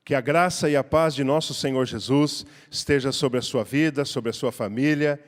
Que a graça e a paz de nosso Senhor Jesus esteja sobre a sua vida, sobre a sua família.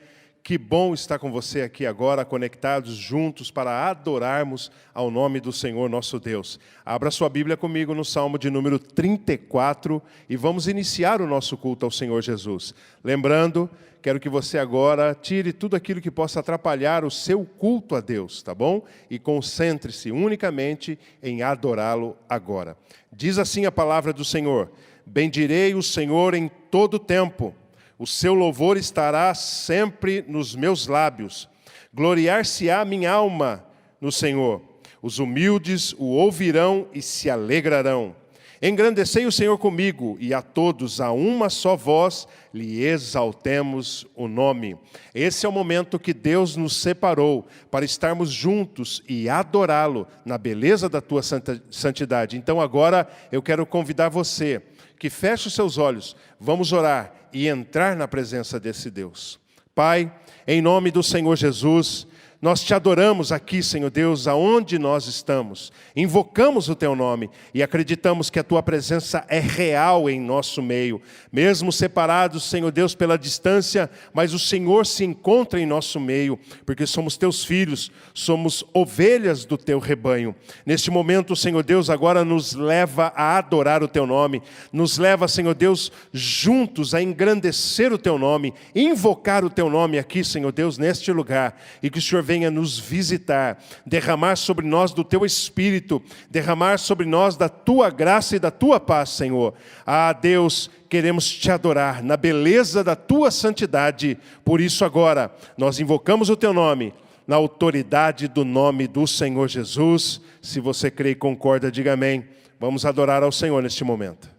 Que bom estar com você aqui agora, conectados juntos para adorarmos ao nome do Senhor nosso Deus. Abra sua Bíblia comigo no Salmo de número 34 e vamos iniciar o nosso culto ao Senhor Jesus. Lembrando, quero que você agora tire tudo aquilo que possa atrapalhar o seu culto a Deus, tá bom? E concentre-se unicamente em adorá-lo agora. Diz assim a palavra do Senhor: bendirei o Senhor em todo tempo. O seu louvor estará sempre nos meus lábios. Gloriar-se-á minha alma no Senhor. Os humildes o ouvirão e se alegrarão. Engrandecei o Senhor comigo, e a todos, a uma só voz, lhe exaltemos o nome. Esse é o momento que Deus nos separou para estarmos juntos e adorá-lo na beleza da tua santidade. Então agora eu quero convidar você que feche os seus olhos, vamos orar e entrar na presença desse Deus. Pai, em nome do Senhor Jesus, nós te adoramos aqui, Senhor Deus, aonde nós estamos. Invocamos o teu nome e acreditamos que a tua presença é real em nosso meio. Mesmo separados, Senhor Deus, pela distância, mas o Senhor se encontra em nosso meio, porque somos teus filhos, somos ovelhas do teu rebanho. Neste momento, Senhor Deus, agora nos leva a adorar o teu nome, nos leva, Senhor Deus, juntos a engrandecer o teu nome, invocar o teu nome aqui, Senhor Deus, neste lugar, e que o Senhor venha nos visitar, derramar sobre nós do teu Espírito, derramar sobre nós da tua graça e da tua paz, Senhor. Ah, Deus, queremos te adorar na beleza da tua santidade. Por isso agora, nós invocamos o teu nome, na autoridade do nome do Senhor Jesus. Se você crê e concorda, diga amém. Vamos adorar ao Senhor neste momento.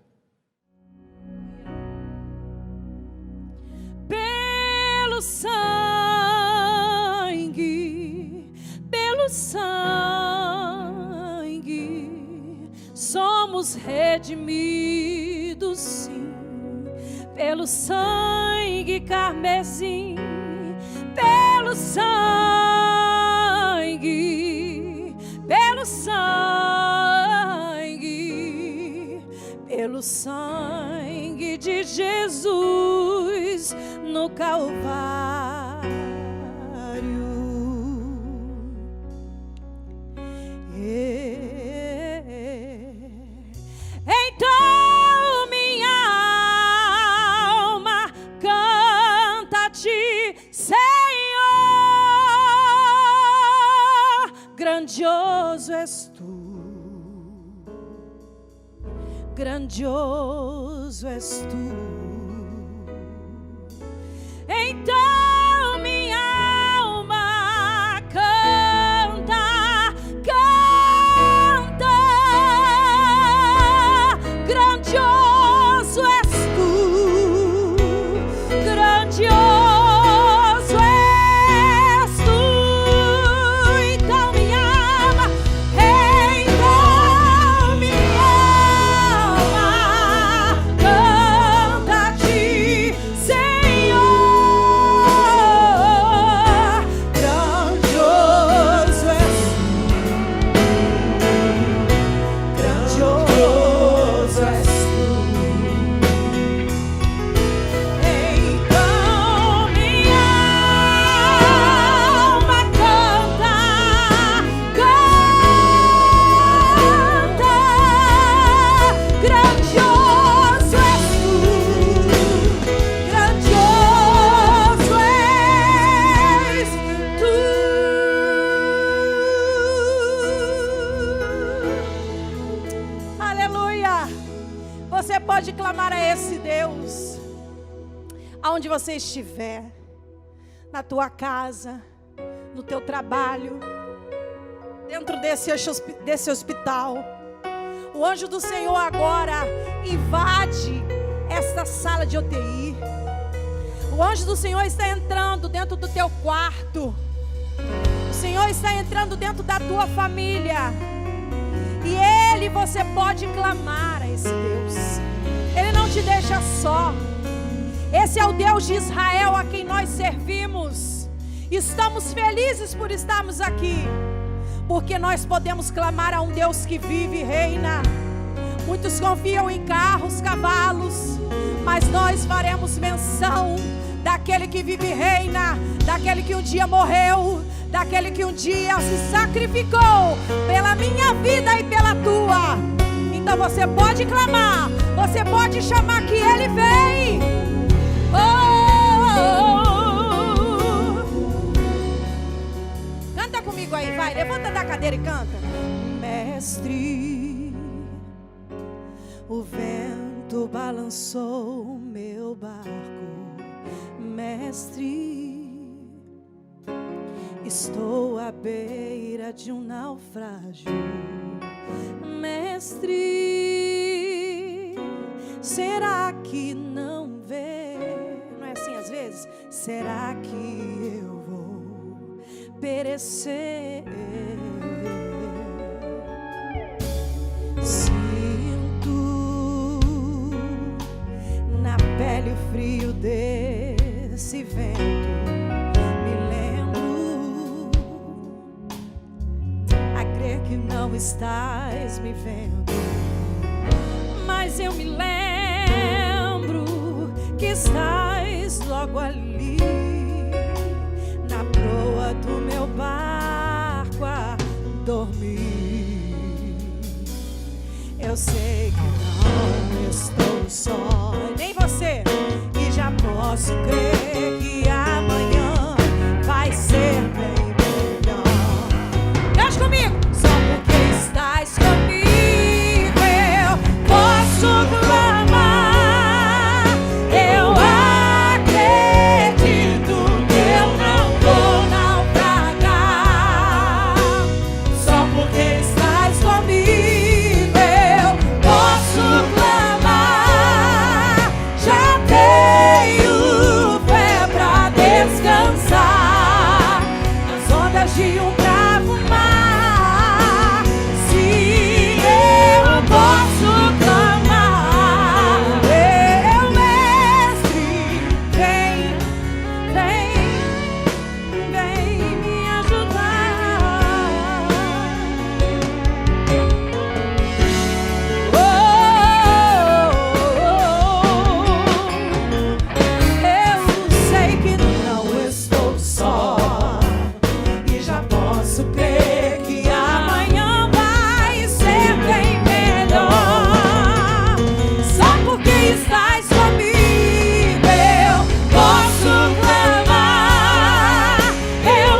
Pelo sangue, somos redimidos, sim, pelo sangue carmesim, pelo sangue, de Jesus no Calvário. Então minha alma canta-te, Senhor, grandioso és tu, grandioso és tu. Então minha alma canta, grandioso és tu, grandioso és tu. Então minha alma canta-te, Senhor, grandioso és tu, então minha alma canta, grandioso és tu, grandioso és tu. Aleluia! Você pode clamar a esse Deus aonde você estiver, na tua casa, no teu trabalho, dentro desse hospital. O anjo do Senhor agora invade esta sala de UTI. O anjo do Senhor está entrando dentro do teu quarto. O Senhor está entrando dentro da tua família. E você pode clamar a esse Deus. Ele não te deixa só. Esse é o Deus de Israel a quem nós servimos. Estamos felizes por estarmos aqui, porque nós podemos clamar a um Deus que vive e reina. Muitos confiam em carros, cavalos, mas nós faremos menção daquele que vive e reina, daquele que um dia morreu, daquele que um dia se sacrificou pela minha vida e pela tua. Então você pode clamar, você pode chamar que Ele vem. Canta comigo aí, vai, levanta da cadeira e canta. Mestre, o vento balançou meu barco. Mestre, estou à beira de um naufrágio. Mestre, será que não vê? Não é assim às vezes? Será que eu vou perecer? Sinto na pele o frio desse vento. Me lembro a crer que não estás me vendo, mas eu me lembro que estás logo ali, na proa do meu barco a dormir. Eu sei que não estou só, nem você, e já posso crer que amanhã vai ser bem melhor. Cante comigo! Só porque estás comigo eu posso clamar. Eu acredito que eu não vou naufragar. Só porque estás comigo eu posso clamar. Já tenho fé pra descansar nas ondas de um bravo mar. Se eu posso clamar, meu mestre, vem me ajudar. Eu sei que não estou só, e já posso crer que amanhã vai ser bem melhor. Só porque estás comigo eu posso clamar. Eu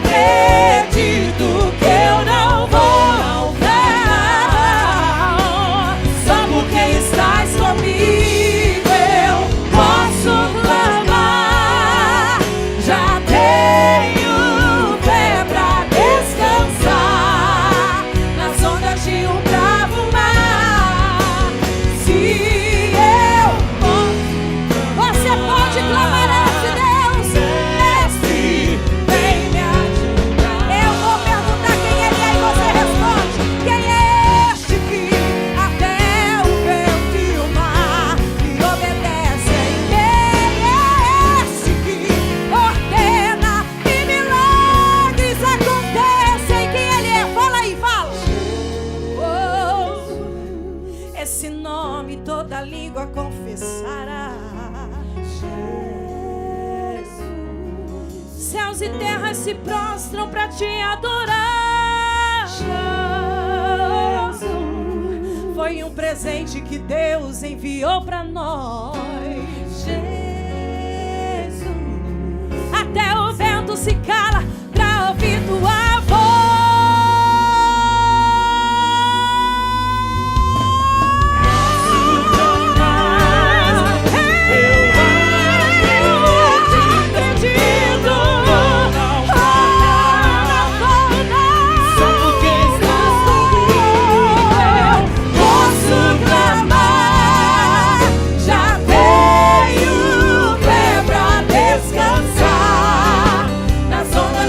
acredito que eu não vou naufragar. Só porque estás comigo eu posso clamar. Já tenho fé pra descansar nas ondas de um bravo mar. Se eu posso, você pode clamar a esse Deus. Mestre, vem me ajudar. Eu vou perguntar quem Ele é e você responde. Quem é este que até o vento e o mar lhe obedecem? Quem é esse que ordena e milagres acontecem? Quem Ele é? Fala aí, fala. Oh, esse nome toda língua confessará. Céus e terras se prostram pra te adorar. Foi um presente que Deus enviou pra nós. Jesus, até o vento se cala pra ouvir tua voz.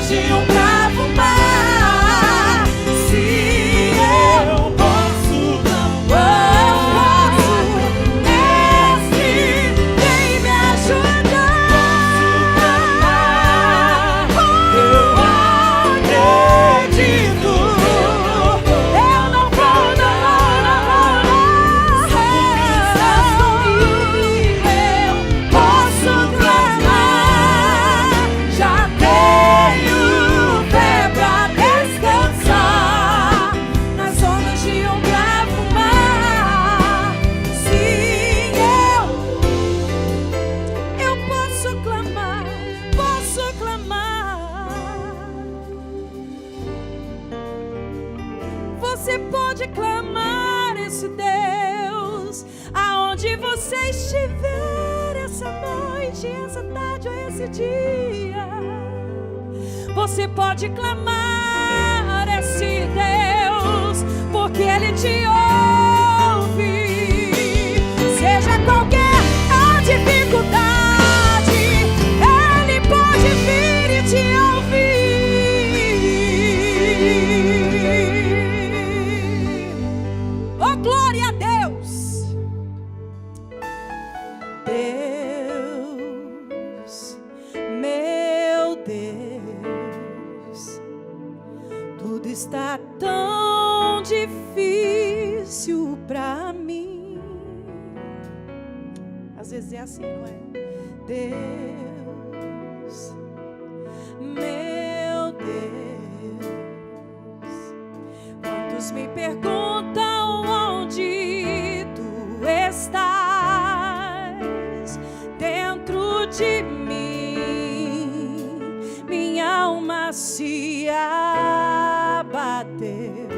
De um bravo mar. Você pode clamar esse Deus, aonde você estiver essa noite, essa tarde ou esse dia. Você pode clamar esse Deus, porque Ele te ouve. Seja qualquer a dificuldade, Ele pode vir e te ouvir. Oh, glória a Deus! Deus, meu Deus, tudo está tão difícil pra mim. Às vezes é assim, não é? Deus, meu Deus, quantos me perguntam onde tu estás dentro de mim, minha alma se abateu,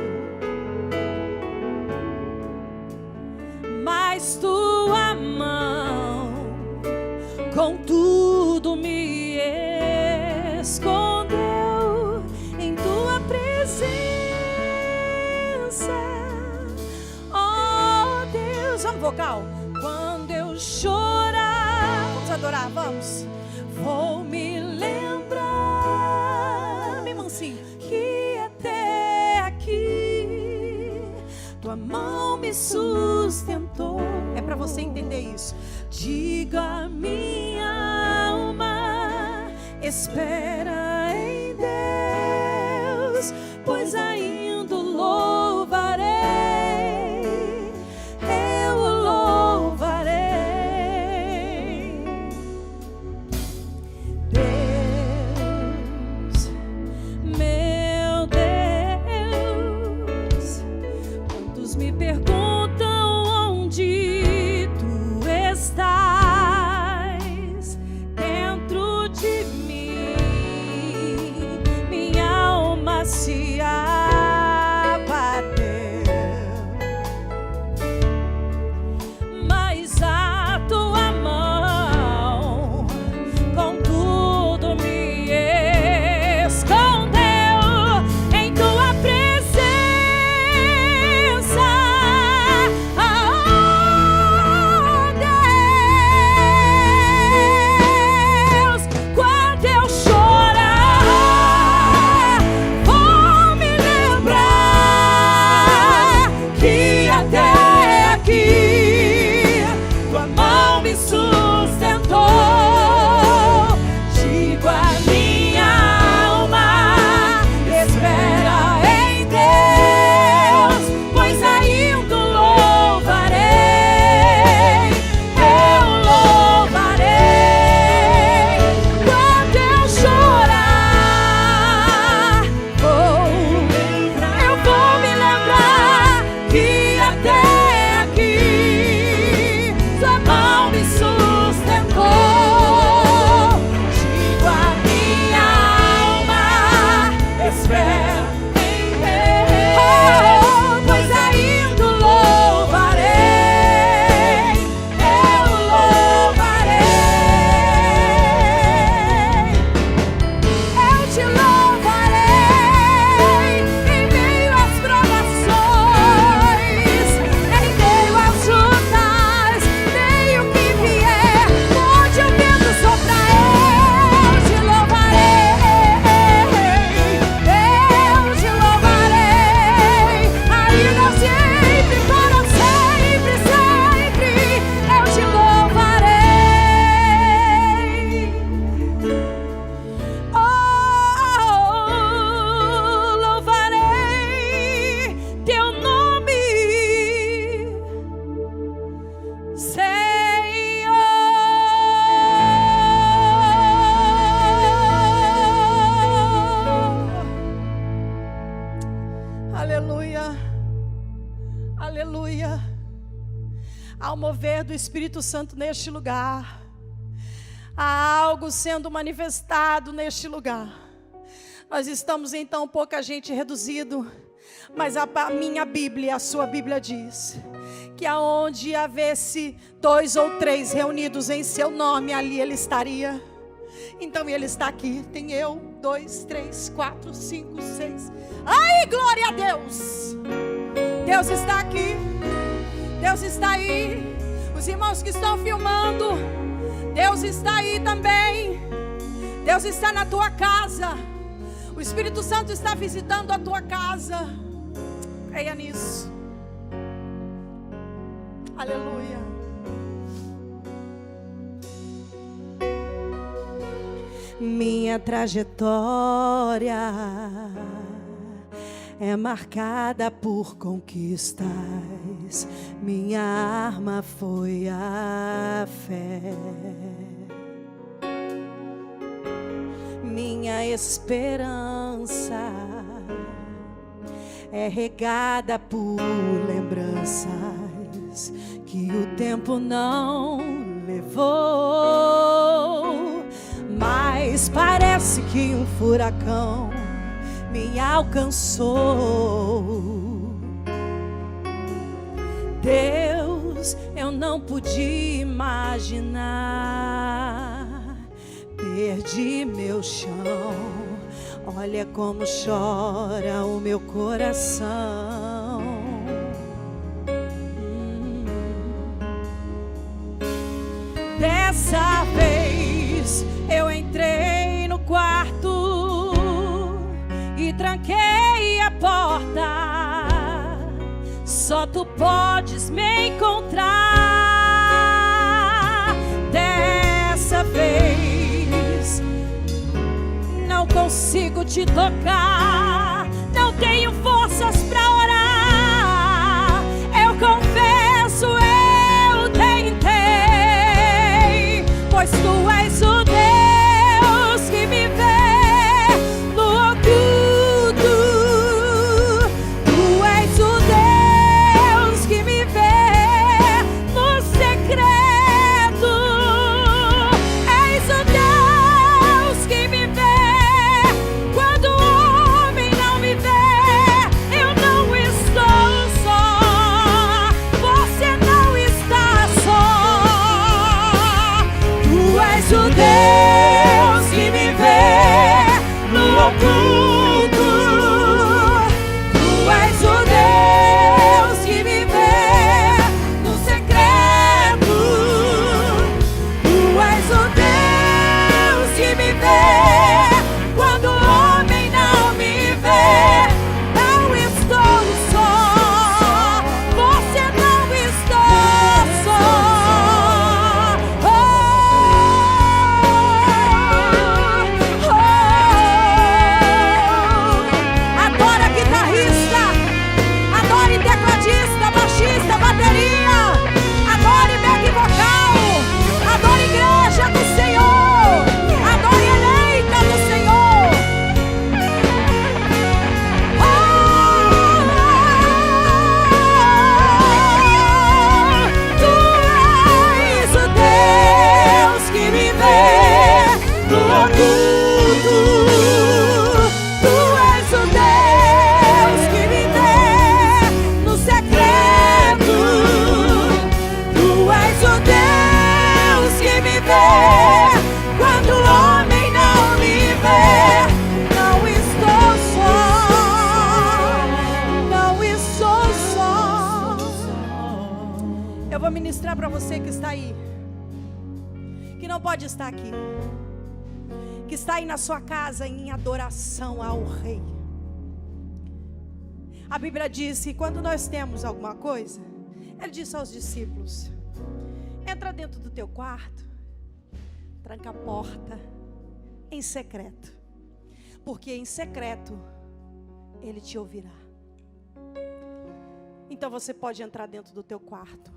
mas tua mão contudo me escondeu em tua presença. Oh Deus, vamos vocal. Quando eu chorar, vamos adorar, vamos. Vou me lembrar, bem mansinho, que até aqui tua mão me sustentou. É para você entender isso. Diga a minha alma, espera em Deus, pois ainda o louvarei, eu o louvarei. Deus, meu Deus, quantos me perguntam onde tu estás dentro de mim, minha alma se abateu, mas a tua mão contudo me escondeu em tua presença. Oh Deus, quando eu chorar, vou me lembrar que até aqui tua mão me sustentou. Digo a minha alma, espera em Deus, pois ainda o louvarei, eu o louvarei. Quando eu chorar, eu vou me lembrar que até aqui sua mão me sustentou. Digo a minha alma, espera em Deus, pois ainda o louvarei, eu o louvarei. Eu te louvarei em meio às provações, em meio às lutas, meio que vier, onde o vento soprar, eu te louvarei, ainda sempre, para sempre, sempre, eu te louvarei. Oh, louvarei teu nome, Senhor. Aleluia, aleluia. Ao mover do Espírito Santo neste lugar, há algo sendo manifestado neste lugar. Nós estamos então pouca gente reduzido Mas a minha Bíblia, a sua Bíblia diz que aonde havesse 2 ou 3 reunidos em seu nome, ali Ele estaria. Então Ele está aqui. Tem eu, 2, 3, 4, 5, 6. Ai, glória a Deus! Deus está aqui. Deus está aí. Os irmãos que estão filmando, Deus está aí também. Deus está na tua casa. O Espírito Santo está visitando a tua casa. Creia nisso. Aleluia. Minha trajetória é marcada por conquistas. Minha arma foi a fé. Minha esperança é regada por lembranças que o tempo não levou. Mas parece que um furacão me alcançou. Deus, eu não pude imaginar. Perdi meu chão. Olha como chora o meu coração. Dessa vez eu entrei no quarto e tranquei a porta. Só tu podes me encontrar. Dessa vez não consigo te tocar. Não tenho forças pra orar. Eu confesso, eu tentei, pois tu és o Deus que me vê no oculto. Tu és o Deus que me vê no secreto. És o Deus que me vê quando o homem não me vê. Eu não estou só. Você não está só. Tu és o Deus que me vê no oculto. Tu és o Deus que me vê no secreto. Tu és o Deus que me vê quando o homem não me vê. Não estou só. Você não está só. Adora guitarrista, adore tecladista, baixista, bateria, adore back vocal, adore igreja do Senhor, adore eleita do Senhor. Tu és o Deus que me vê no oculto. Tu és o Deus que me vê no secreto. Tu és o Deus que me vê quando o homem não me vê. Não estou só. Não estou só. Eu vou ministrar para você que está aí, que não pode estar aqui, que está aí na sua casa em adoração ao Rei. A Bíblia diz que quando nós temos alguma coisa, Ele disse aos discípulos: entra dentro do teu quarto, tranca a porta em secreto, porque em secreto Ele te ouvirá. Então você pode entrar dentro do teu quarto.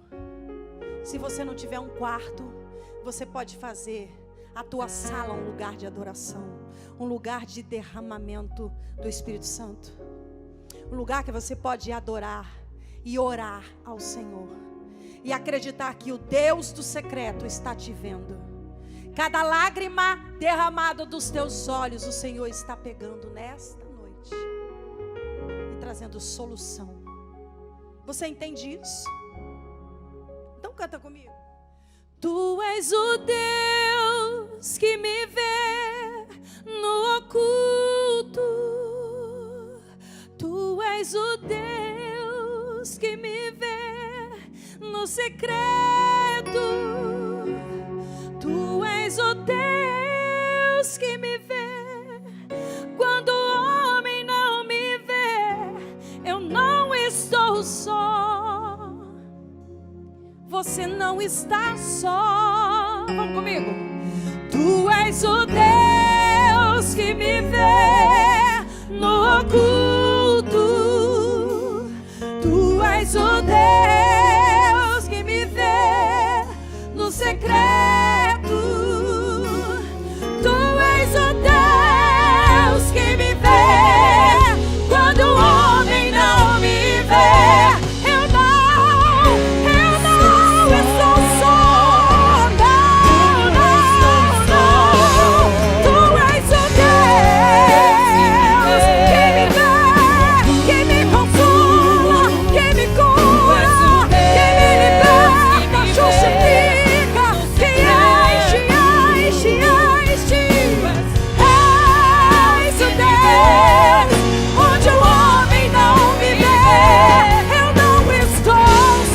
Se você não tiver um quarto, você pode fazer a tua sala um lugar de adoração, um lugar de derramamento do Espírito Santo, um lugar que você pode adorar e orar ao Senhor e acreditar que o Deus do secreto está te vendo. Cada lágrima derramada dos teus olhos, o Senhor está pegando nesta noite e trazendo solução. Você entende isso? Então canta comigo. Tu és o Deus que me vê no oculto. Tu és o Deus que me vê no secreto. Tu és o Deus que me vê quando o homem não me vê. Eu não estou só. Você não está só. Vamos comigo. Tu és o Deus que me vê no oculto. Tu és o Deus que me vê no secreto. Tu és o Deus que me vê quando o homem não me vê. Eu não estou só. Não. Tu és o Deus que me vê, que me consola, que me cura, que me liberta, justifica, que enche. És o Deus onde o homem não me vê. Eu não estou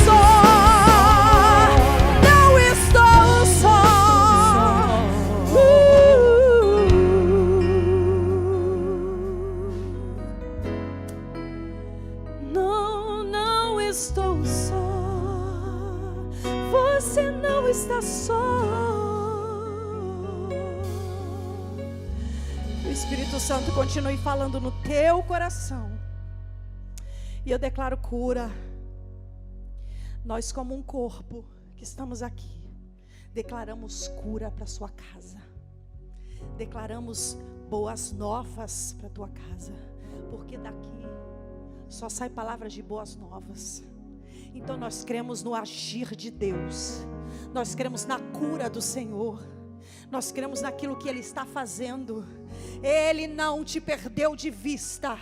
só. Não estou só. Não estou só. Você não está só. O Espírito Santo continue falando no teu coração. E eu declaro cura. Nós, como um corpo que estamos aqui, declaramos cura para sua casa. Declaramos boas novas para tua casa, porque daqui só sai palavras de boas novas. Então nós cremos no agir de Deus. Nós cremos na cura do Senhor. Nós cremos naquilo que Ele está fazendo. Ele não te perdeu de vista.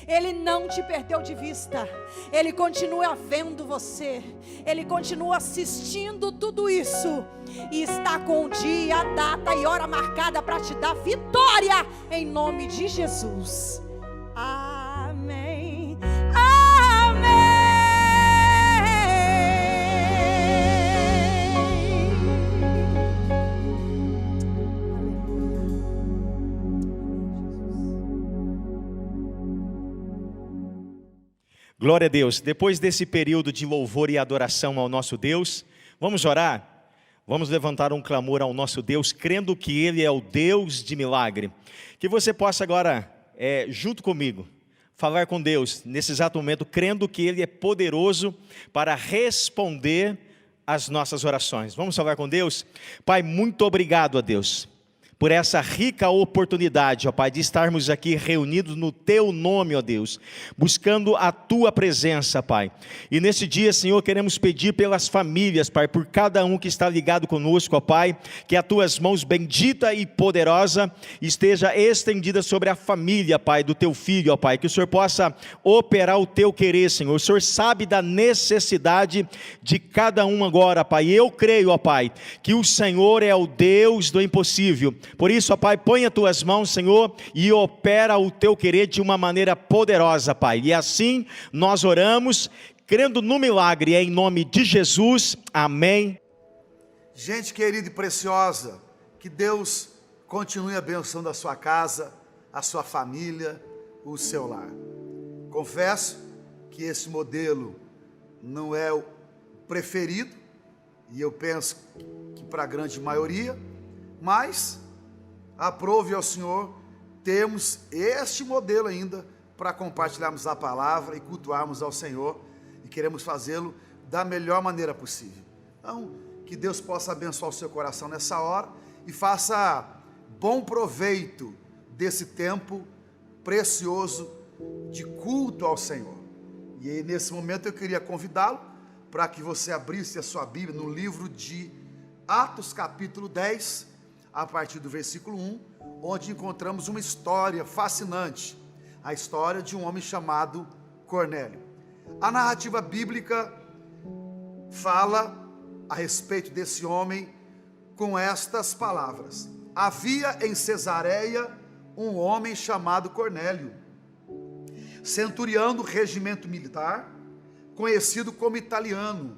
Ele não te perdeu de vista. Ele continua vendo você. Ele continua assistindo tudo isso. E está com o dia, a data e hora marcada para te dar vitória. Em nome de Jesus. Amém. Glória a Deus. Depois desse período de louvor e adoração ao nosso Deus, vamos orar? Vamos levantar um clamor ao nosso Deus, crendo que Ele é o Deus de milagre. Que você possa agora, junto comigo, falar com Deus, nesse exato momento, crendo que Ele é poderoso para responder às nossas orações. Vamos falar com Deus? Pai, muito obrigado a Deus por essa rica oportunidade, ó Pai, de estarmos aqui reunidos no Teu nome, ó Deus, buscando a Tua presença, Pai. E nesse dia, Senhor, queremos pedir pelas famílias, Pai, por cada um que está ligado conosco, ó Pai, que as Tuas mãos bendita e poderosa esteja estendida sobre a família, Pai, do Teu Filho, ó Pai, que o Senhor possa operar o Teu querer, Senhor. O Senhor sabe da necessidade de cada um agora, Pai. Eu creio, ó Pai, que o Senhor é o Deus do impossível. Por isso, ó Pai, põe as Tuas mãos, Senhor, e opera o Teu querer de uma maneira poderosa, Pai. E assim nós oramos, crendo no milagre, em nome de Jesus. Amém. Gente querida e preciosa, que Deus continue abençoando a sua casa, a sua família, o seu lar. Confesso que esse modelo não é o preferido, e eu penso que para a grande maioria, mas aprove ao Senhor, temos este modelo ainda para compartilharmos a palavra e cultuarmos ao Senhor, e queremos fazê-lo da melhor maneira possível. Então, que Deus possa abençoar o seu coração nessa hora e faça bom proveito desse tempo precioso de culto ao Senhor. E aí, nesse momento eu queria convidá-lo para que você abrisse a sua Bíblia no livro de Atos capítulo 10, a partir do versículo 1, onde encontramos uma história fascinante, a história de um homem chamado Cornélio. A narrativa bíblica fala a respeito desse homem com estas palavras: havia em Cesareia um homem chamado Cornélio, centurião do regimento militar, conhecido como Italiano.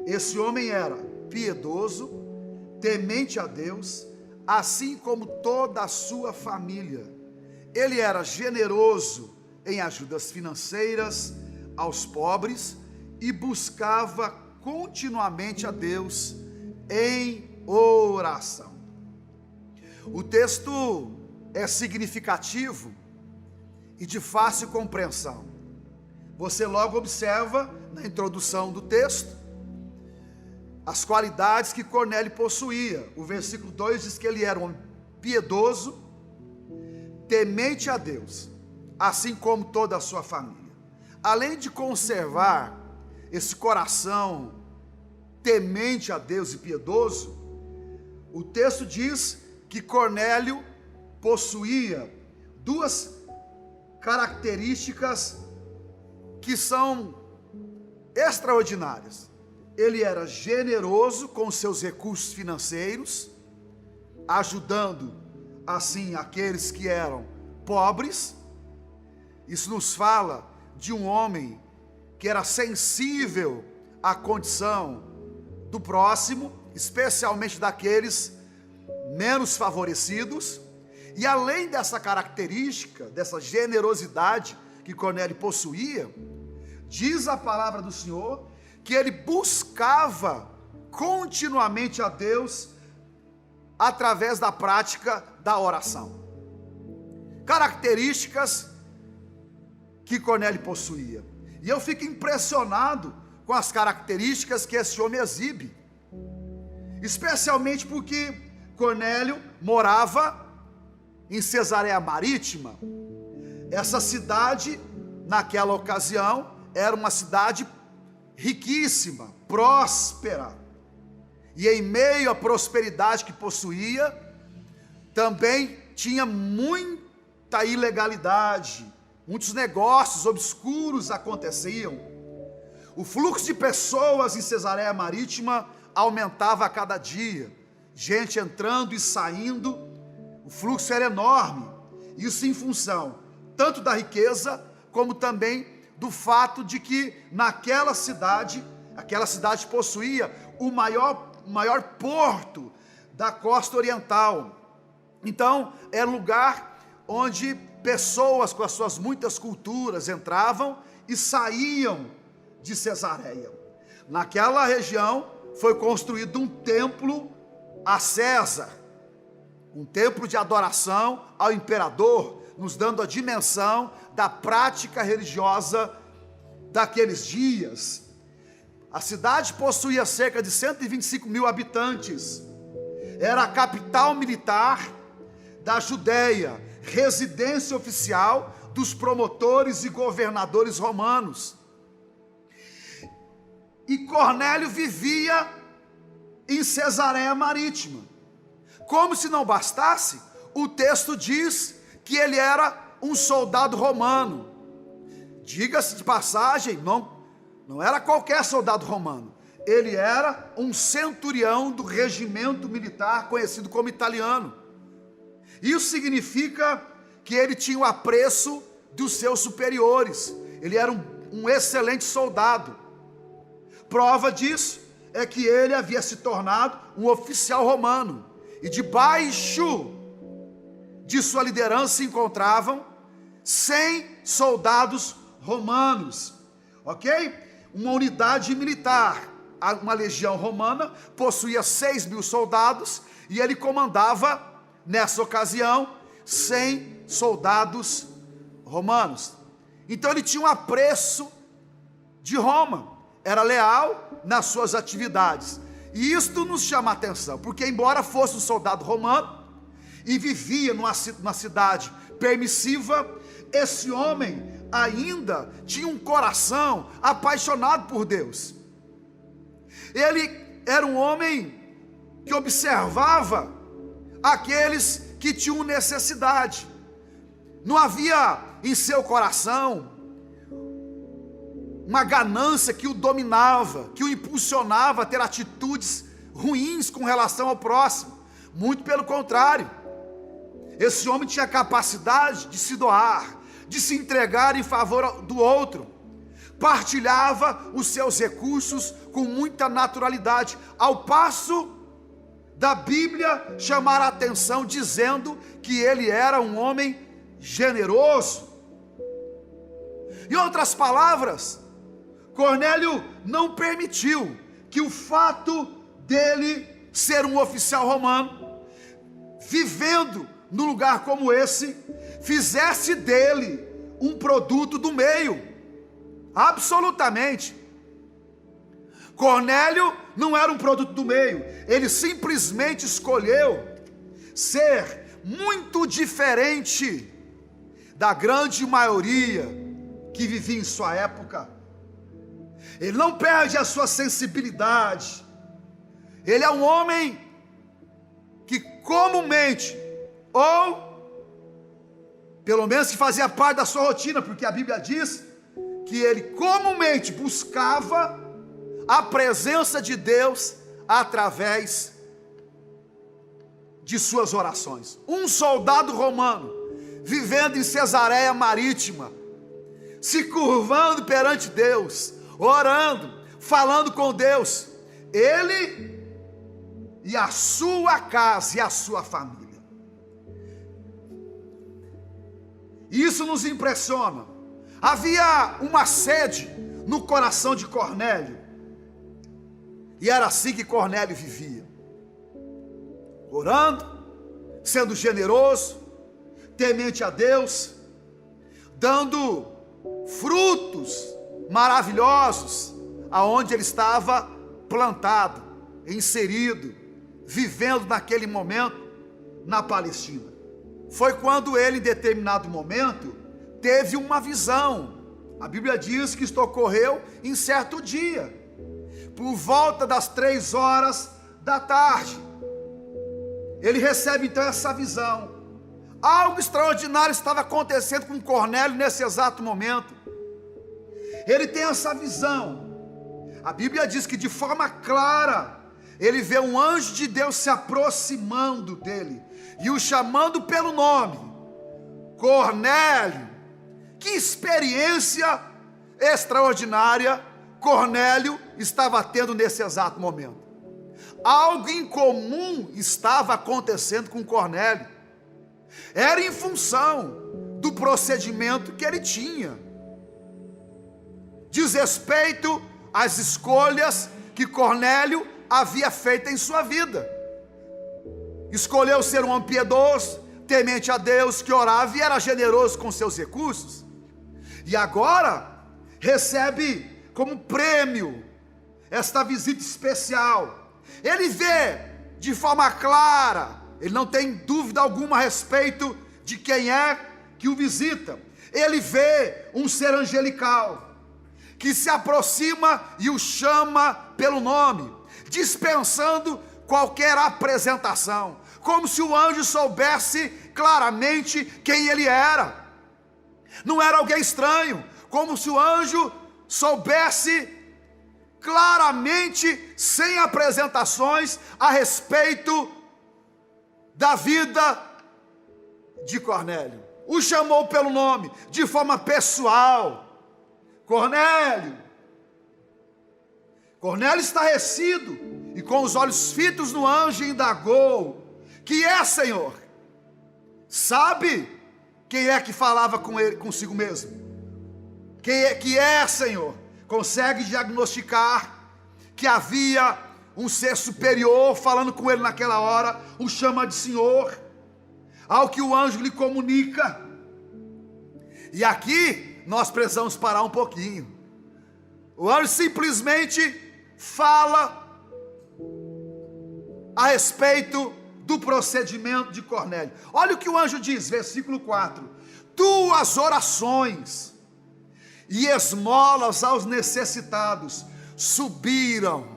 Esse homem era piedoso, temente a Deus, assim como toda a sua família. Ele era generoso em ajudas financeiras aos pobres e buscava continuamente a Deus em oração. O texto é significativo e de fácil compreensão. Você logo observa na introdução do texto as qualidades que Cornélio possuía. O versículo 2 diz que ele era um homem piedoso, temente a Deus, assim como toda a sua família. Além de conservar esse coração temente a Deus e piedoso, o texto diz que Cornélio possuía duas características que são extraordinárias. Ele era generoso com seus recursos financeiros, ajudando assim aqueles que eram pobres. Isso nos fala de um homem que era sensível à condição do próximo, especialmente daqueles menos favorecidos. E além dessa característica, dessa generosidade que Cornélio possuía, diz a palavra do Senhor que ele buscava continuamente a Deus através da prática da oração. Características que Cornélio possuía. E eu fico impressionado com as características que esse homem exibe, especialmente porque Cornélio morava em Cesareia Marítima. Essa cidade, naquela ocasião, era uma cidade riquíssima, próspera, e em meio à prosperidade que possuía, também tinha muita ilegalidade, muitos negócios obscuros aconteciam. O fluxo de pessoas em Cesareia Marítima aumentava a cada dia, gente entrando e saindo, o fluxo era enorme, isso em função tanto da riqueza, como também do fato de que naquela cidade, aquela cidade possuía o maior porto da costa oriental. Então, era um lugar onde pessoas com as suas muitas culturas entravam e saíam de Cesareia. Naquela região foi construído um templo a César, um templo de adoração ao imperador, nos dando a dimensão da prática religiosa daqueles dias. A cidade possuía cerca de 125 mil habitantes, era a capital militar da Judéia, residência oficial dos promotores e governadores romanos. E Cornélio vivia em Cesareia Marítima. Como se não bastasse, o texto diz que ele era um soldado romano. Diga-se de passagem, não era qualquer soldado romano. Ele era um centurião do regimento militar conhecido como Italiano. Isso significa que ele tinha o apreço dos seus superiores. Ele era um excelente soldado. Prova disso é que ele havia se tornado um oficial romano. E debaixo de sua liderança se encontravam 100 soldados romanos, ok? Uma unidade militar, uma legião romana possuía 6.000 soldados e ele comandava, nessa ocasião, 100 soldados romanos. Então ele tinha um apreço de Roma, era leal nas suas atividades. E isto nos chama a atenção, porque embora fosse um soldado romano e vivia numa cidade permissiva, esse homem ainda tinha um coração apaixonado por Deus. Ele era um homem que observava aqueles que tinham necessidade. Não havia em seu coração uma ganância que o dominava, que o impulsionava a ter atitudes ruins com relação ao próximo. Muito pelo contrário, esse homem tinha a capacidade de se doar, de se entregar em favor do outro, partilhava os seus recursos com muita naturalidade, ao passo da Bíblia chamar a atenção dizendo que ele era um homem generoso. Em outras palavras, Cornélio não permitiu que o fato dele ser um oficial romano, vivendo num lugar como esse, fizesse dele um produto do meio. Absolutamente. Cornélio não era um produto do meio, ele simplesmente escolheu ser muito diferente da grande maioria que vivia em sua época. Ele não perde a sua sensibilidade. Ele é um homem que comumente, ou pelo menos que fazia parte da sua rotina, porque a Bíblia diz que ele comumente buscava a presença de Deus através de suas orações. Um soldado romano, vivendo em Cesareia Marítima, se curvando perante Deus, orando, falando com Deus, ele e a sua casa e a sua família. Isso nos impressiona. Havia uma sede no coração de Cornélio, e era assim que Cornélio vivia, orando, sendo generoso, temente a Deus, dando frutos maravilhosos aonde ele estava plantado, inserido, vivendo naquele momento na Palestina. Foi quando ele, em determinado momento, teve uma visão. A Bíblia diz que isto ocorreu em certo dia, por volta das 3 horas da tarde. Ele recebe então essa visão. Algo extraordinário estava acontecendo com Cornélio nesse exato momento. Ele tem essa visão. A Bíblia diz que de forma clara, ele vê um anjo de Deus se aproximando dele e o chamando pelo nome: Cornélio. Que experiência extraordinária Cornélio estava tendo nesse exato momento. Algo incomum estava acontecendo com Cornélio. Era em função do procedimento que ele tinha, diz respeito às escolhas que Cornélio havia feito em sua vida. Escolheu ser um homem piedoso, temente a Deus, que orava e era generoso com seus recursos. E agora recebe como prêmio esta visita especial. Ele vê de forma clara, ele não tem dúvida alguma a respeito de quem é que o visita. Ele vê um ser angelical que se aproxima e o chama pelo nome, dispensando qualquer apresentação, como se o anjo soubesse claramente quem ele era. Não era alguém estranho, como se o anjo soubesse claramente, sem apresentações, a respeito da vida de Cornélio. O chamou pelo nome, de forma pessoal: Cornélio. Cornélio, estarrecido e com os olhos fitos no anjo, indagou: que é, Senhor? Sabe quem é que falava com ele, consigo mesmo? Que é, Senhor? Consegue diagnosticar que havia um ser superior falando com ele naquela hora, o chama de Senhor, ao que o anjo lhe comunica. E aqui nós precisamos parar um pouquinho. O anjo simplesmente fala a respeito do procedimento de Cornélio. Olha o que o anjo diz, versículo 4: tuas orações e esmolas aos necessitados subiram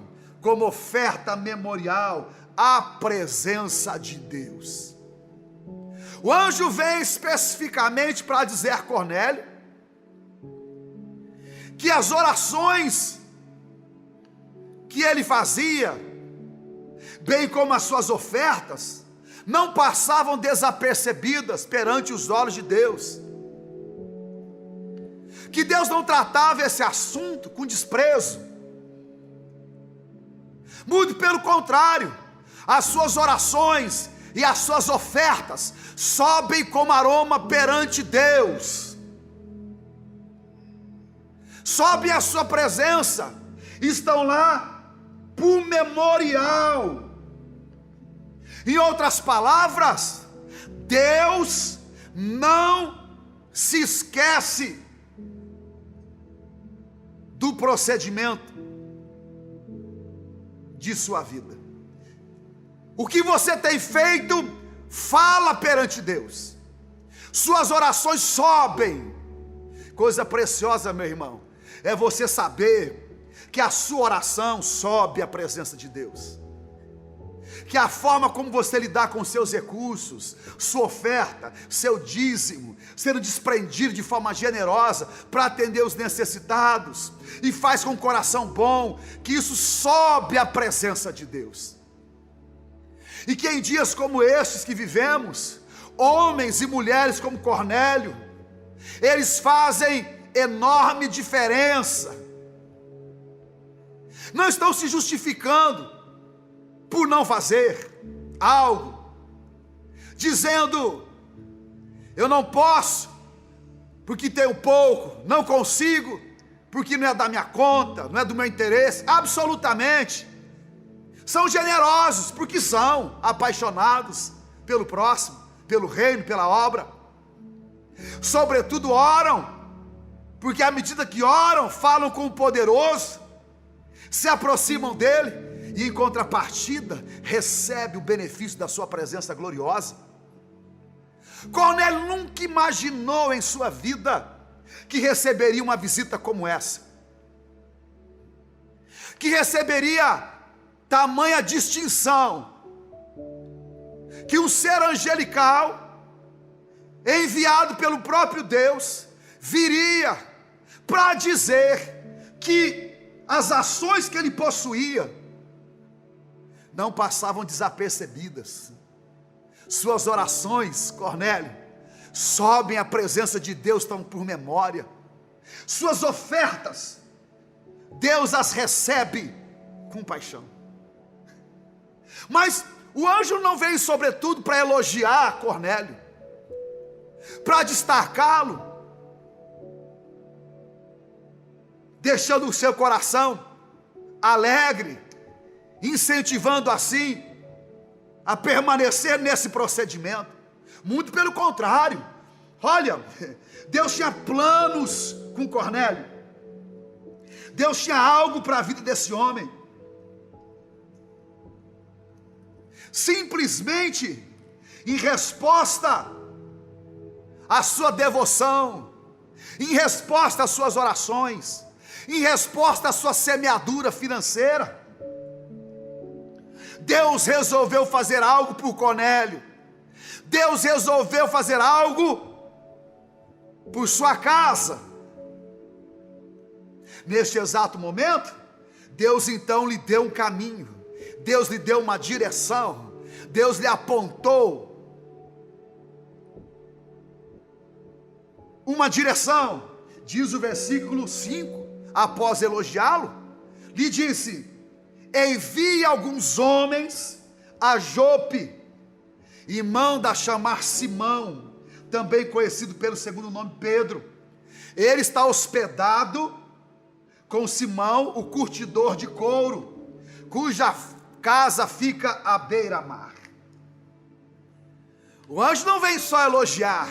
como oferta memorial à presença de Deus. O anjo vem especificamente para dizer a Cornélio que as orações que ele fazia, bem como as suas ofertas, não passavam desapercebidas perante os olhos de Deus. Que Deus não tratava esse assunto com desprezo. Muito pelo contrário, as suas orações e as suas ofertas sobem como aroma perante Deus. Sobem à sua presença, estão lá por memorial. Em outras palavras, Deus não se esquece do procedimento de sua vida. O que você tem feito, fala perante Deus. Suas orações sobem. Coisa preciosa, meu irmão, é você saber que a sua oração sobe à presença de Deus. Que a forma como você lidar com seus recursos, sua oferta, seu dízimo, sendo desprendido de forma generosa para atender os necessitados, e faz com um coração bom, que isso sobe à presença de Deus. E que em dias como estes que vivemos, homens e mulheres como Cornélio, eles fazem enorme diferença. Não estão se justificando por não fazer algo, dizendo: eu não posso, porque tenho pouco, não consigo, porque não é da minha conta, não é do meu interesse. Absolutamente. São generosos, porque são apaixonados pelo próximo, pelo reino, pela obra. Sobretudo oram, porque à medida que oram, falam com o poderoso, se aproximam dele, e em contrapartida, recebe o benefício da sua presença gloriosa. Cornélio nunca imaginou em sua vida que receberia uma visita como essa, que receberia tamanha distinção, que um ser angelical, enviado pelo próprio Deus, viria para dizer que as ações que ele possuía não passavam desapercebidas. Suas orações, Cornélio, sobem à presença de Deus, estão por memória. Suas ofertas, Deus as recebe com paixão. Mas o anjo não veio sobretudo para elogiar Cornélio, para destacá-lo, deixando o seu coração alegre, incentivando assim a permanecer nesse procedimento. Muito pelo contrário. Olha, Deus tinha planos com Cornélio. Deus tinha algo para a vida desse homem. Simplesmente em resposta à sua devoção, em resposta às suas orações, em resposta à sua semeadura financeira, Deus resolveu fazer algo por Cornélio. Deus resolveu fazer algo por sua casa. Neste exato momento, Deus então lhe deu um caminho, Deus lhe deu uma direção, Deus lhe apontou uma direção. Diz o versículo 5, após elogiá-lo, lhe disse: envie alguns homens a Jope e manda chamar Simão, também conhecido pelo segundo nome Pedro. Ele está hospedado com Simão, o curtidor de couro, cuja casa fica à beira-mar. O anjo não vem só elogiar,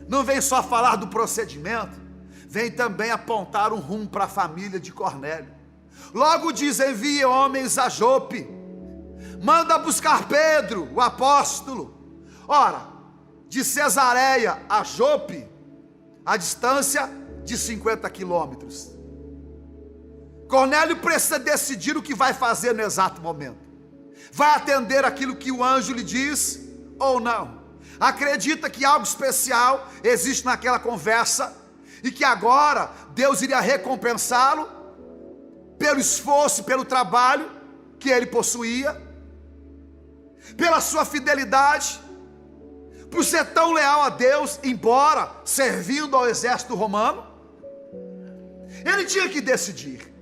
não vem só falar do procedimento, vem também apontar um rumo para a família de Cornélio. Logo diz: envie homens a Jope, manda buscar Pedro, o apóstolo. Ora, de Cesareia a Jope, a distância de 50 quilômetros. Cornélio precisa decidir o que vai fazer no exato momento. Vai atender aquilo que o anjo lhe diz ou não? Acredita que algo especial existe naquela conversa e que agora Deus iria recompensá-lo pelo esforço, pelo trabalho que ele possuía, pela sua fidelidade, por ser tão leal a Deus, embora servindo ao exército romano. Ele tinha que decidir.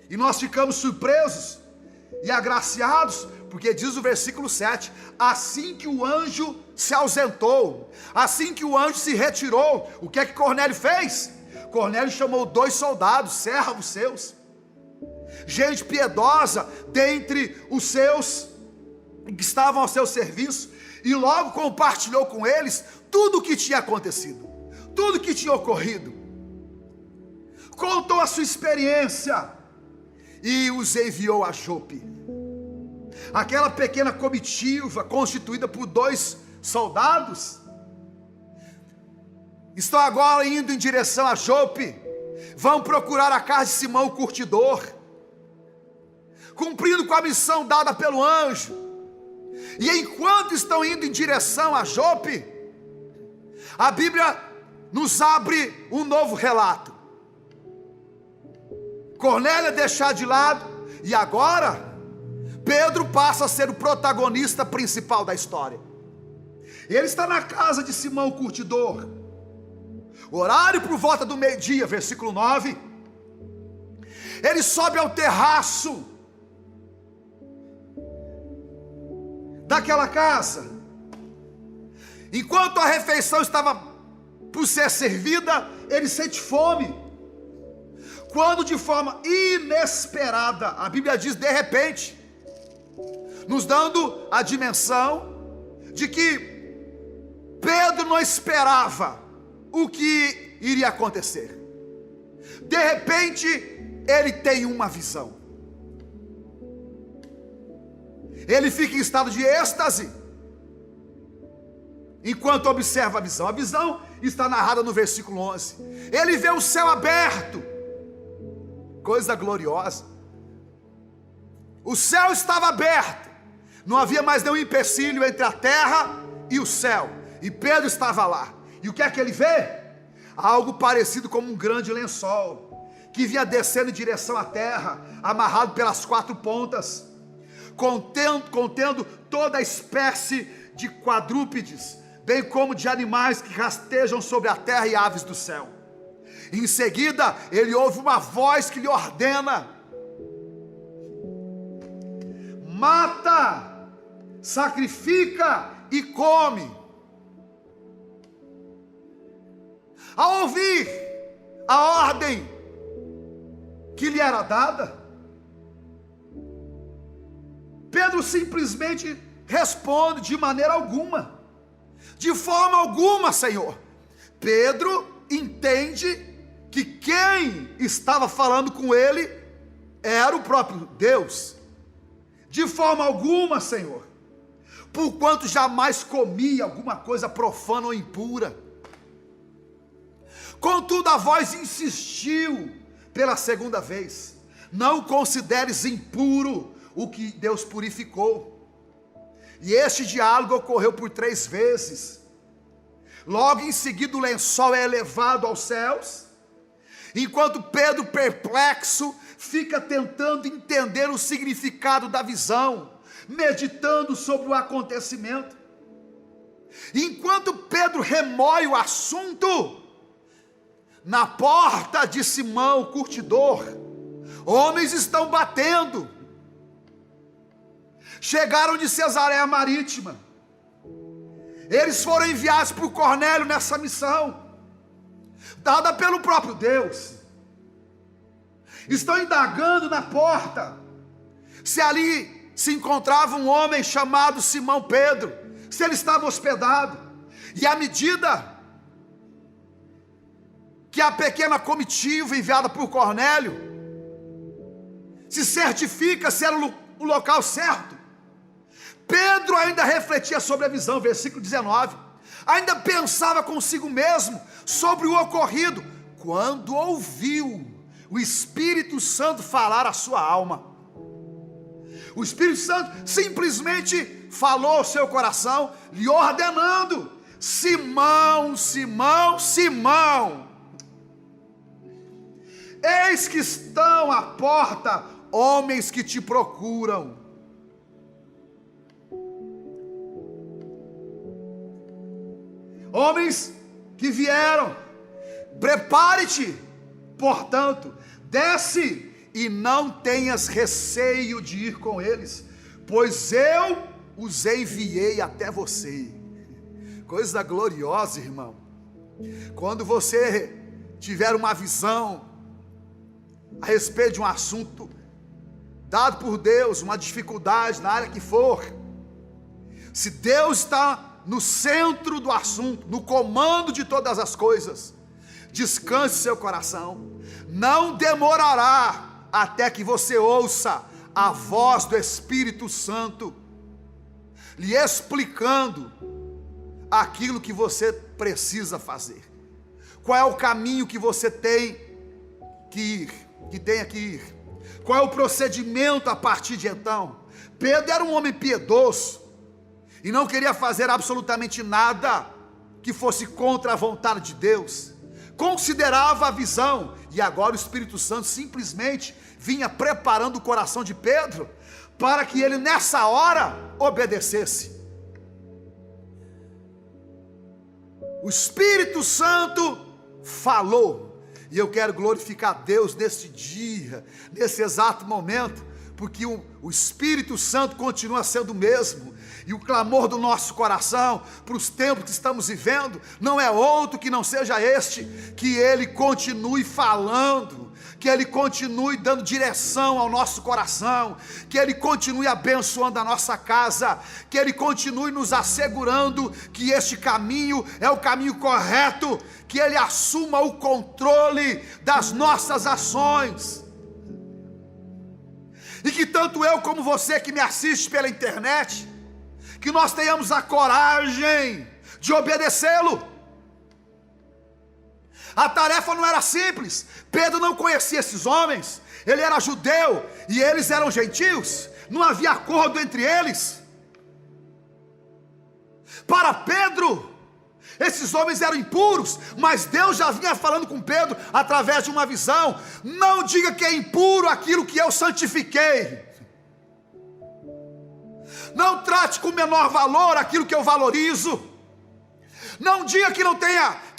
E nós ficamos surpresos e agraciados, porque diz o versículo 7, assim que o anjo se ausentou, assim que o anjo se retirou, o que é que Cornélio fez? Cornélio chamou 2 soldados, servos seus, gente piedosa dentre os seus, que estavam ao seu serviço, e logo compartilhou com eles tudo o que tinha acontecido, tudo o que tinha ocorrido, contou a sua experiência, e os enviou a Jope. Aquela pequena comitiva, constituída por 2 soldados, estão agora indo em direção a Jope, vão procurar a casa de Simão o curtidor, cumprindo com a missão dada pelo anjo. E enquanto estão indo em direção a Jope, a Bíblia nos abre um novo relato. Cornélio é deixado de lado, e agora Pedro passa a ser o protagonista principal da história. Ele está na casa de Simão o curtidor, horário por volta do meio-dia, versículo 9. Ele sobe ao terraço daquela casa. Enquanto a refeição estava por ser servida, ele sente fome. Quando de forma inesperada, a Bíblia diz de repente, nos dando a dimensão de que Pedro não esperava o que iria acontecer. De repente, ele tem uma visão. Ele fica em estado de êxtase enquanto observa a visão. A visão está narrada no versículo 11. Ele vê o céu aberto, coisa gloriosa. O céu estava aberto, não havia mais nenhum empecilho entre a terra e o céu, e Pedro estava lá. E o que é que ele vê? Algo parecido como um grande lençol, que vinha descendo em direção à terra, amarrado pelas 4 pontas, contendo toda a espécie de quadrúpedes, bem como de animais que rastejam sobre a terra e aves do céu. Em seguida, ele ouve uma voz que lhe ordena: mata, sacrifica e come. Ao ouvir a ordem que lhe era dada, Pedro simplesmente responde: de maneira alguma, de forma alguma, Senhor. Pedro entende que quem estava falando com ele era o próprio Deus. De forma alguma, Senhor, porquanto jamais comia alguma coisa profana ou impura. Contudo, a voz insistiu pela segunda vez: não consideres impuro o que Deus purificou. E este diálogo ocorreu por 3 vezes. Logo em seguida, o lençol é elevado aos céus, enquanto Pedro, perplexo, fica tentando entender o significado da visão, meditando sobre o acontecimento. Enquanto Pedro remói o assunto, na porta de Simão, o curtidor, homens estão batendo. Chegaram de Cesareia Marítima. Eles foram enviados por Cornélio nessa missão, dada pelo próprio Deus. Estão indagando na porta se ali se encontrava um homem chamado Simão Pedro, se ele estava hospedado. E à medida que a pequena comitiva enviada por Cornélio se certifica se era o local certo, Pedro ainda refletia sobre a visão, versículo 19, ainda pensava consigo mesmo sobre o ocorrido, quando ouviu o Espírito Santo falar à sua alma. O Espírito Santo simplesmente falou ao seu coração, lhe ordenando: Simão, Simão, Simão, eis que estão à porta homens que te procuram. Homens que vieram. Prepare-te, portanto, desce e não tenhas receio de ir com eles, pois eu os enviei até você. Coisa gloriosa, irmão. Quando você tiver uma visão a respeito de um assunto dado por Deus, uma dificuldade na área que for, se Deus está no centro do assunto, no comando de todas as coisas, descanse seu coração. Não demorará até que você ouça a voz do Espírito Santo lhe explicando aquilo que você precisa fazer. Qual é o caminho que você tem que ir? Qual é o procedimento a partir de então? Pedro era um homem piedoso e não queria fazer absolutamente nada que fosse contra a vontade de Deus. Considerava a visão, e agora o Espírito Santo simplesmente vinha preparando o coração de Pedro para que ele nessa hora obedecesse. O Espírito Santo falou, e eu quero glorificar a Deus nesse dia, nesse exato momento, porque o Espírito Santo continua sendo o mesmo, e o clamor do nosso coração para os tempos que estamos vivendo não é outro que não seja este: que Ele continue falando, que Ele continue dando direção ao nosso coração, que Ele continue abençoando a nossa casa, que Ele continue nos assegurando que este caminho é o caminho correto, que Ele assuma o controle das nossas ações, e que tanto eu como você que me assiste pela internet, que nós tenhamos a coragem de obedecê-lo. A tarefa não era simples. Pedro não conhecia esses homens, ele era judeu e eles eram gentios, não havia acordo entre eles. Para Pedro, esses homens eram impuros, mas Deus já vinha falando com Pedro através de uma visão: não diga que é impuro aquilo que eu santifiquei. Não trate com menor valor aquilo que eu valorizo. Não diga que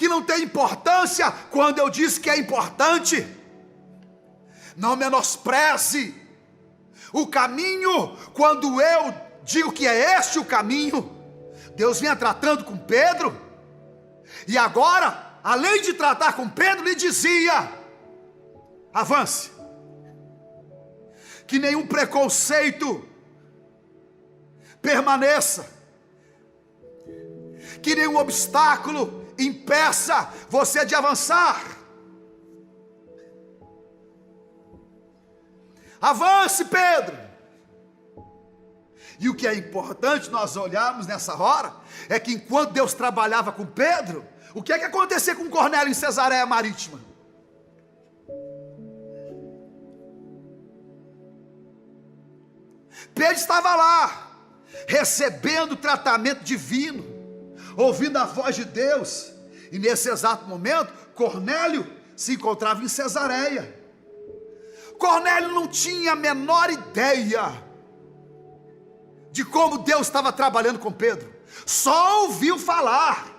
não tem importância quando eu disse que é importante. Não menospreze o caminho quando eu digo que é este o caminho. Deus vinha tratando com Pedro, e agora, além de tratar com Pedro, lhe dizia: avance, que nenhum preconceito permaneça, que nenhum obstáculo impeça você de avançar. Avance, Pedro. E o que é importante nós olharmos nessa hora é que enquanto Deus trabalhava com Pedro, o que é que acontecia com Cornélio em Cesareia Marítima? Pedro estava lá, recebendo tratamento divino, ouvindo a voz de Deus, e nesse exato momento, Cornélio se encontrava em Cesareia. Cornélio não tinha a menor ideia de como Deus estava trabalhando com Pedro, só ouviu falar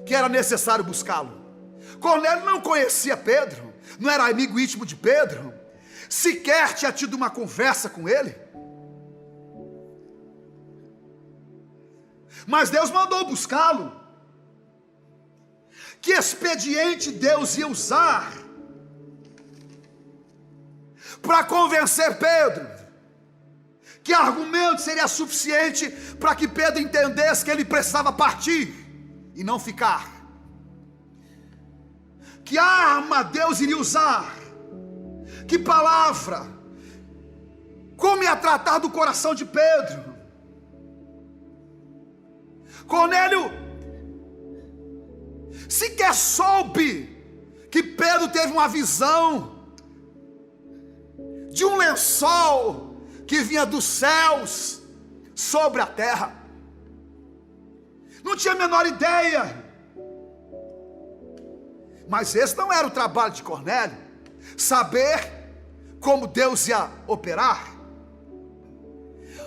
que era necessário buscá-lo. Cornélio não conhecia Pedro, não era amigo íntimo de Pedro, sequer tinha tido uma conversa com ele. Mas Deus mandou buscá-lo. Que expediente Deus ia usar para convencer Pedro? Que argumento seria suficiente para que Pedro entendesse que ele precisava partir e não ficar? Que arma Deus iria usar? Que palavra? Como ia tratar do coração de Pedro? Cornélio sequer soube que Pedro teve uma visão de um lençol que vinha dos céus sobre a terra. Não tinha a menor ideia. Mas esse não era o trabalho de Cornélio. saber como Deus ia operar.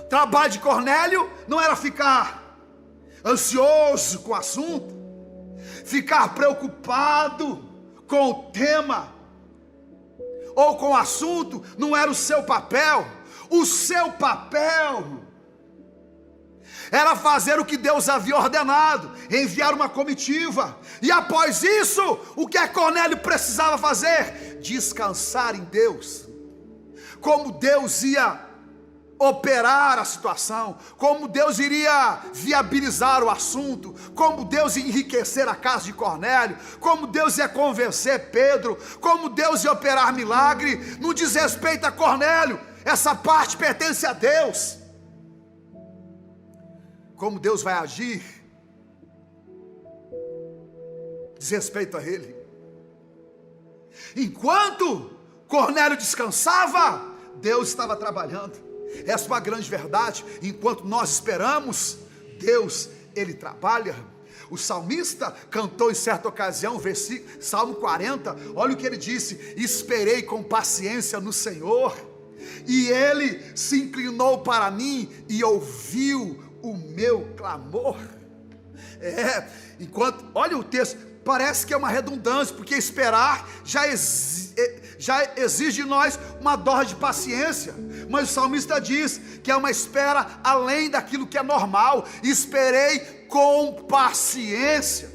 O trabalho de Cornélio não era ficar ansioso com o assunto, ficar preocupado com o tema ou com o assunto, não era o seu papel. O seu papel era fazer o que Deus havia ordenado, enviar uma comitiva. E após isso, o que Cornélio precisava fazer? Descansar em Deus. Como Deus ia operar a situação, como Deus iria viabilizar o assunto, como Deus ia enriquecer a casa de Cornélio, como Deus ia convencer Pedro, como Deus ia operar milagre. Não diz respeito a Cornélio, essa parte pertence a Deus. Como Deus vai agir diz respeito a ele. Enquanto Cornélio descansava, Deus estava trabalhando. Essa é uma grande verdade. Enquanto nós esperamos, Deus, Ele trabalha. O salmista cantou em certa ocasião, Salmo 40, olha o que ele disse: esperei com paciência no Senhor, e Ele se inclinou para mim e ouviu o meu clamor. Olha o texto, parece que é uma redundância, porque esperar já exige de nós uma dose de paciência, mas o salmista diz que é uma espera além daquilo que é normal. Esperei com paciência.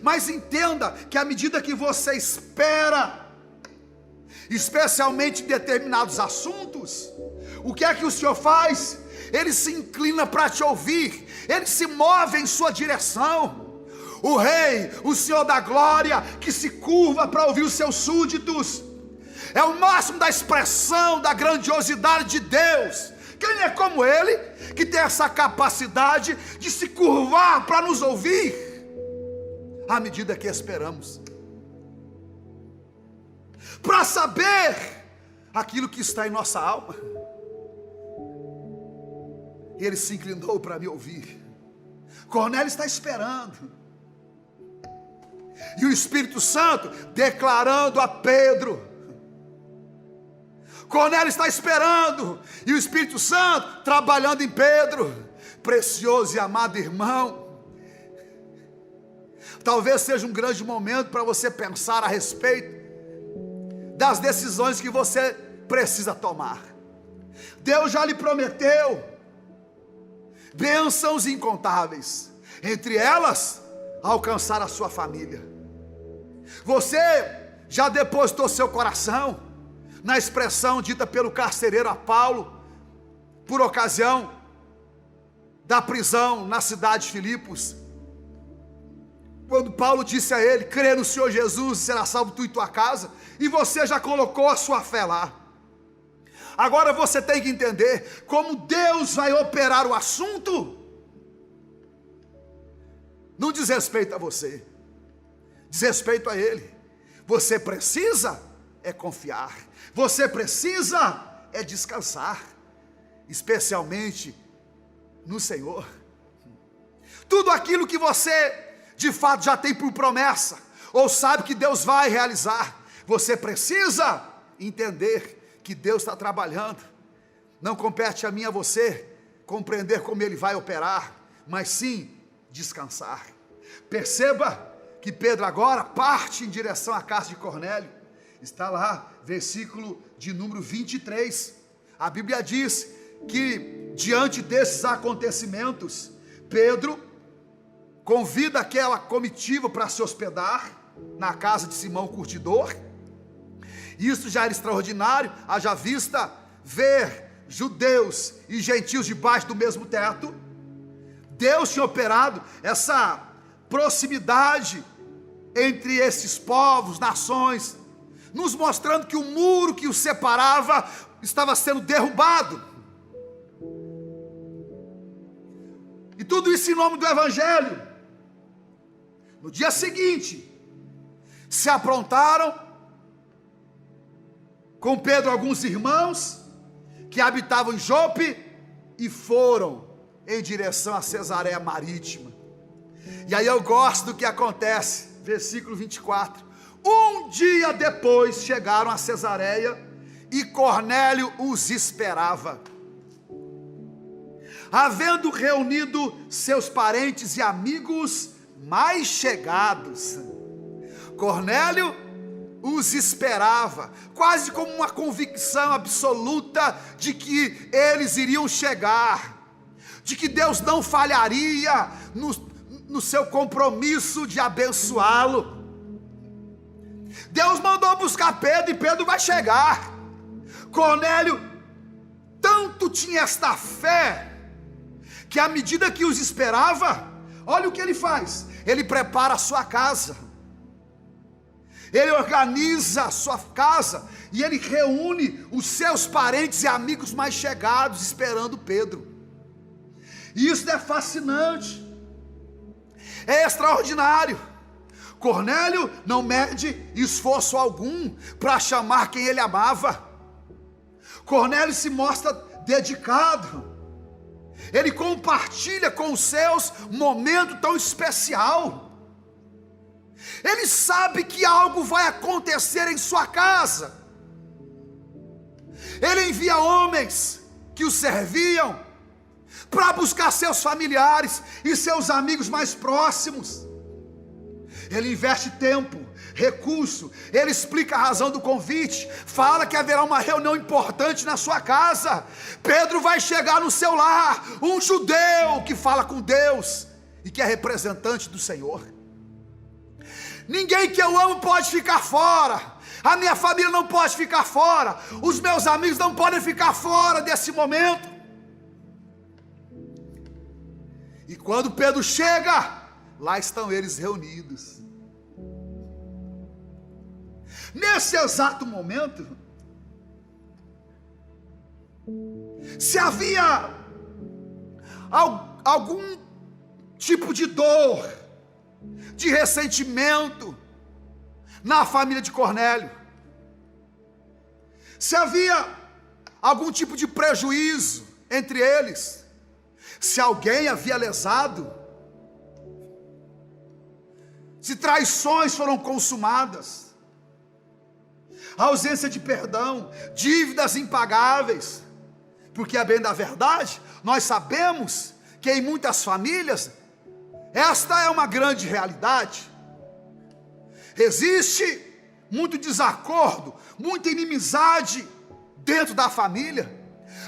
Mas entenda que à medida que você espera, especialmente em determinados assuntos, o que é que o Senhor faz? Ele se inclina para te ouvir, Ele se move em sua direção. O Rei, o Senhor da glória, que se curva para ouvir os seus súditos, é o máximo da expressão da grandiosidade de Deus. Quem é como Ele, que tem essa capacidade de se curvar para nos ouvir, à medida que esperamos, para saber aquilo que está em nossa alma. E Ele se inclinou para me ouvir. Cornélio está esperando, e o Espírito Santo declarando a Pedro. Cornélio está esperando, e o Espírito Santo trabalhando em Pedro. Precioso e amado irmão, talvez seja um grande momento para você pensar a respeito das decisões que você precisa tomar. Deus já lhe prometeu bênçãos incontáveis, entre elas, alcançar a sua família. Você já depositou seu coração na expressão dita pelo carcereiro a Paulo, por ocasião da prisão na cidade de Filipos, quando Paulo disse a ele: crê no Senhor Jesus e será salvo tu e tua casa. E você já colocou a sua fé lá. Agora você tem que entender como Deus vai operar o assunto. Não diz respeito a você, diz respeito a Ele. Você precisa confiar, você precisa descansar, especialmente no Senhor. Tudo aquilo que você de fato já tem por promessa, ou sabe que Deus vai realizar, você precisa entender que Deus está trabalhando. Não compete a mim e a você compreender como Ele vai operar, mas sim descansar. Perceba que Pedro agora parte em direção à casa de Cornélio. Está lá, versículo de número 23. A Bíblia diz que diante desses acontecimentos, Pedro convida aquela comitiva para se hospedar na casa de Simão Curtidor. Isso já era extraordinário, haja vista ver judeus e gentios debaixo do mesmo teto. Deus tinha operado essa proximidade entre esses povos, nações, nos mostrando que o muro que os separava estava sendo derrubado. E tudo isso em nome do Evangelho. No dia seguinte, se aprontaram com Pedro alguns irmãos que habitavam em Jope e foram em direção a Cesareia Marítima. E aí eu gosto do que acontece, versículo 24. Um dia depois chegaram a Cesareia e Cornélio os esperava. Havendo reunido seus parentes e amigos mais chegados, Cornélio os esperava, quase como uma convicção absoluta de que eles iriam chegar, de que Deus não falharia no seu compromisso de abençoá-lo. Deus mandou buscar Pedro e Pedro vai chegar. Cornélio tanto tinha esta fé, que à medida que os esperava, olha o que ele faz: ele prepara a sua casa, ele organiza a sua casa, e ele reúne os seus parentes e amigos mais chegados, esperando Pedro. E isso é fascinante, é extraordinário. Cornélio não mede esforço algum para chamar quem ele amava. Cornélio se mostra dedicado, ele compartilha com os seus momento tão especial. Ele sabe que algo vai acontecer em sua casa. Ele envia homens que o serviam para buscar seus familiares e seus amigos mais próximos. Ele investe tempo, recurso, ele explica a razão do convite, fala que haverá uma reunião importante na sua casa. Pedro vai chegar no seu lar, um judeu que fala com Deus e que é representante do Senhor. Ninguém que eu amo pode ficar fora, a minha família não pode ficar fora, os meus amigos não podem ficar fora desse momento. E quando Pedro chega, lá estão eles reunidos. Nesse exato momento, se havia algum tipo de dor, de ressentimento na família de Cornélio, se havia algum tipo de prejuízo entre eles, se alguém havia lesado, se traições foram consumadas, ausência de perdão, dívidas impagáveis, porque a bem da verdade, nós sabemos que em muitas famílias, esta é uma grande realidade. Existe muito desacordo, muita inimizade dentro da família,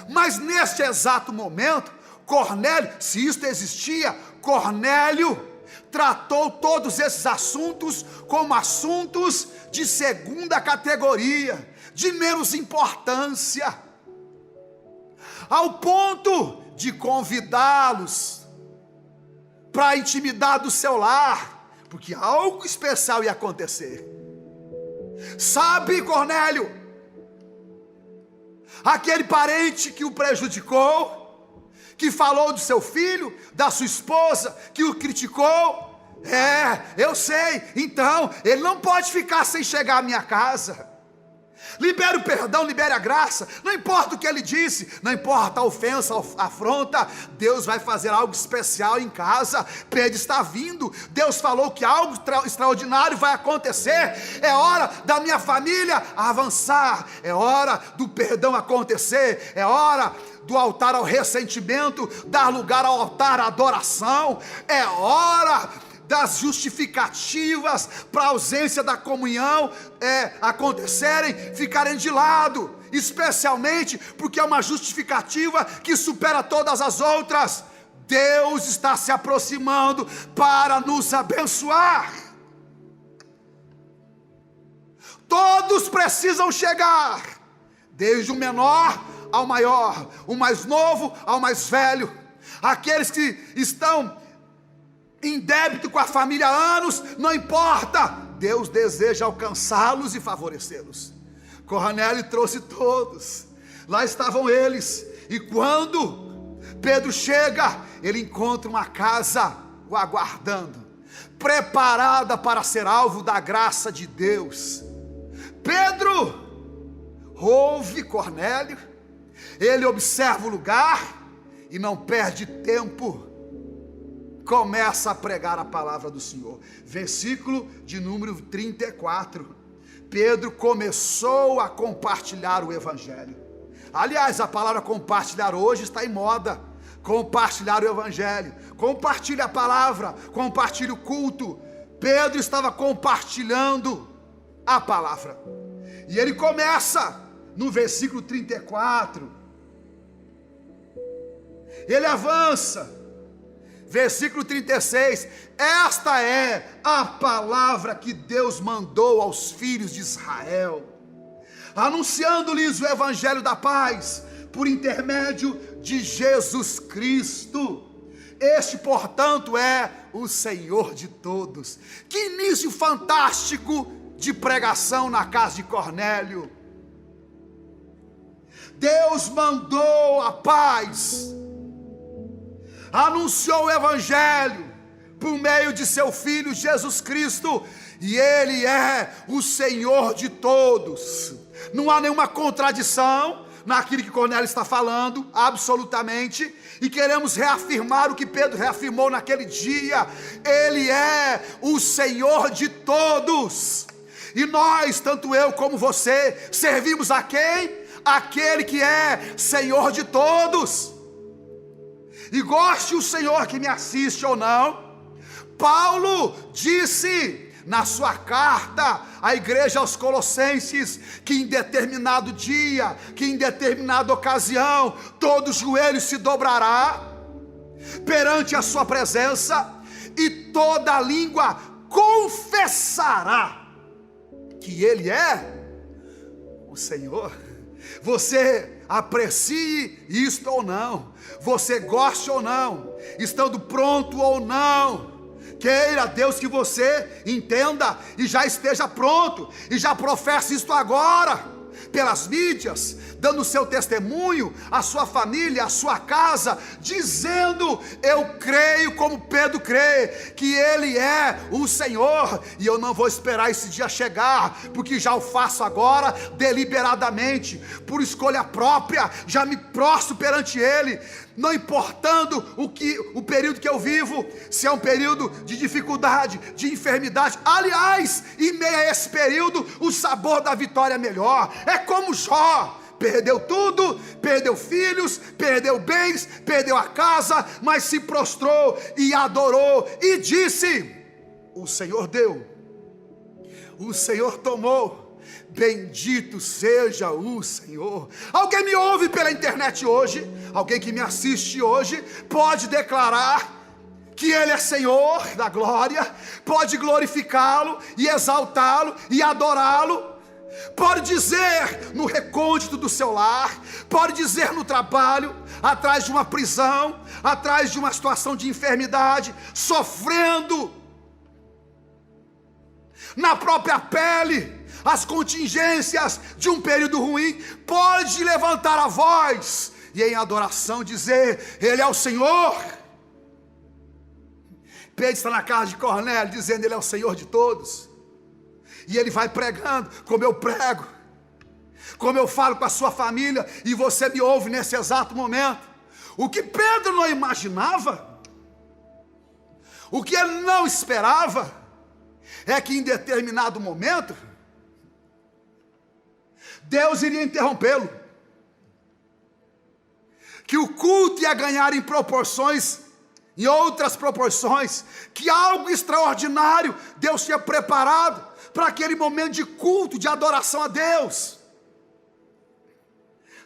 mas neste exato momento, Cornélio, se isto existia, Cornélio tratou todos esses assuntos como assuntos de segunda categoria, de menos importância, ao ponto de convidá-los para a intimidade do seu lar, porque algo especial ia acontecer. Sabe, Cornélio, aquele parente que o prejudicou, que falou do seu filho, da sua esposa, que o criticou, eu sei, então ele não pode ficar sem chegar à minha casa. Libere o perdão, libere a graça, não importa o que ele disse, não importa a ofensa, a afronta, Deus vai fazer algo especial em casa. Pedro está vindo, Deus falou que algo extraordinário vai acontecer. É hora da minha família avançar, é hora do perdão acontecer, é hora do altar ao ressentimento dar lugar ao altar à adoração, é hora das justificativas para a ausência da comunhão acontecerem, ficarem de lado, especialmente porque é uma justificativa que supera todas as outras. Deus está se aproximando para nos abençoar. Todos precisam chegar, desde o menor ao maior, o mais novo ao mais velho, aqueles que estão em débito com a família há anos, não importa, Deus deseja alcançá-los e favorecê-los. Cornélio trouxe todos, lá estavam eles, e quando Pedro chega, ele encontra uma casa o aguardando, preparada para ser alvo da graça de Deus. Pedro ouve Cornélio, ele observa o lugar e não perde tempo. começa a pregar a palavra do Senhor. Versículo de número 34. Pedro começou a compartilhar o evangelho. Aliás, a palavra compartilhar hoje está em moda. Compartilhar o evangelho. Compartilhe a palavra, compartilhe o culto. Pedro estava compartilhando a palavra. E ele começa no versículo 34. Ele avança. Versículo 36, esta é a palavra que Deus mandou aos filhos de Israel, anunciando-lhes o evangelho da paz, por intermédio de Jesus Cristo. Este, portanto, é o Senhor de todos. Que início fantástico de pregação na casa de Cornélio. Deus mandou a paz, anunciou o evangelho por meio de seu Filho Jesus Cristo, e Ele é o Senhor de todos. Não há nenhuma contradição naquilo que Cornélio está falando, absolutamente, e queremos reafirmar o que Pedro reafirmou naquele dia: Ele é o Senhor de todos, e nós, tanto eu como você, servimos a quem? Aquele que é Senhor de todos. E goste o Senhor que me assiste ou não, Paulo disse na sua carta à igreja aos Colossenses, que em determinado dia, que em determinada ocasião, todo joelho se dobrará perante a sua presença, e toda língua confessará que Ele é o Senhor. Você aprecie isto ou não, você goste ou não, estando pronto ou não, queira Deus que você entenda e já esteja pronto, e já professe isto agora, pelas mídias, dando o seu testemunho, a sua família, a sua casa, dizendo: eu creio como Pedro crê, que Ele é o Senhor, e eu não vou esperar esse dia chegar, porque já o faço agora, deliberadamente, por escolha própria, já me prostro perante Ele, não importando o período que eu vivo, se é um período de dificuldade, de enfermidade. Aliás, em meio a esse período, o sabor da vitória é melhor. É como Jó, perdeu tudo, perdeu filhos, perdeu bens, perdeu a casa, mas se prostrou e adorou e disse: o Senhor deu, o Senhor tomou, bendito seja o Senhor. Alguém me ouve pela internet hoje, alguém que me assiste hoje, pode declarar que Ele é Senhor da glória, pode glorificá-lo e exaltá-lo e adorá-lo, pode dizer no recôndito do seu lar, pode dizer no trabalho, atrás de uma prisão, atrás de uma situação de enfermidade, sofrendo na própria pele as contingências de um período ruim, pode levantar a voz e em adoração dizer: Ele é o Senhor. Pedro está na casa de Cornélio dizendo: Ele é o Senhor de todos, e ele vai pregando como eu prego, como eu falo com a sua família, e você me ouve nesse exato momento. O que Pedro não imaginava, o que ele não esperava, é que em determinado momento Deus iria interrompê-lo, que o culto ia ganhar em outras proporções, que algo extraordinário Deus tinha preparado para aquele momento de culto, de adoração a Deus.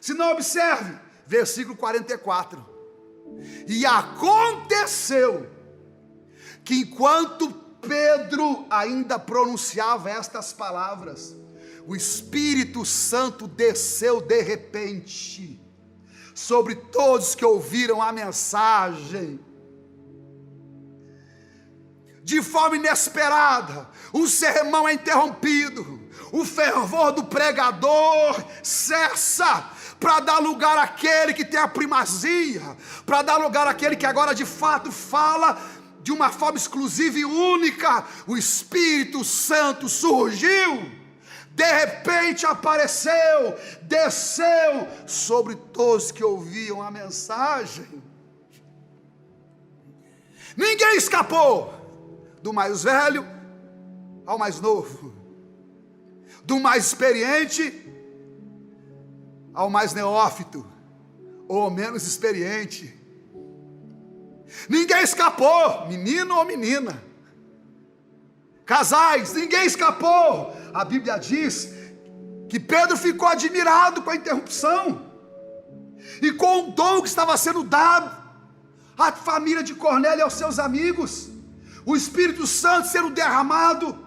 Se não, observe, versículo 44, e aconteceu que enquanto Pedro ainda pronunciava estas palavras, o Espírito Santo desceu de repente sobre todos que ouviram a mensagem. De forma inesperada, o sermão é interrompido, o fervor do pregador cessa, para dar lugar àquele que tem a primazia, para dar lugar àquele que agora de fato fala de uma forma exclusiva e única. O Espírito Santo surgiu, de repente apareceu, desceu sobre todos que ouviam a mensagem. Ninguém escapou do mais velho ao mais novo, do mais experiente ao mais neófito, ou menos experiente. Ninguém escapou, menino ou menina. Casais, ninguém escapou. A Bíblia diz que Pedro ficou admirado com a interrupção e com o dom que estava sendo dado à família de Cornélio e aos seus amigos, o Espírito Santo sendo derramado.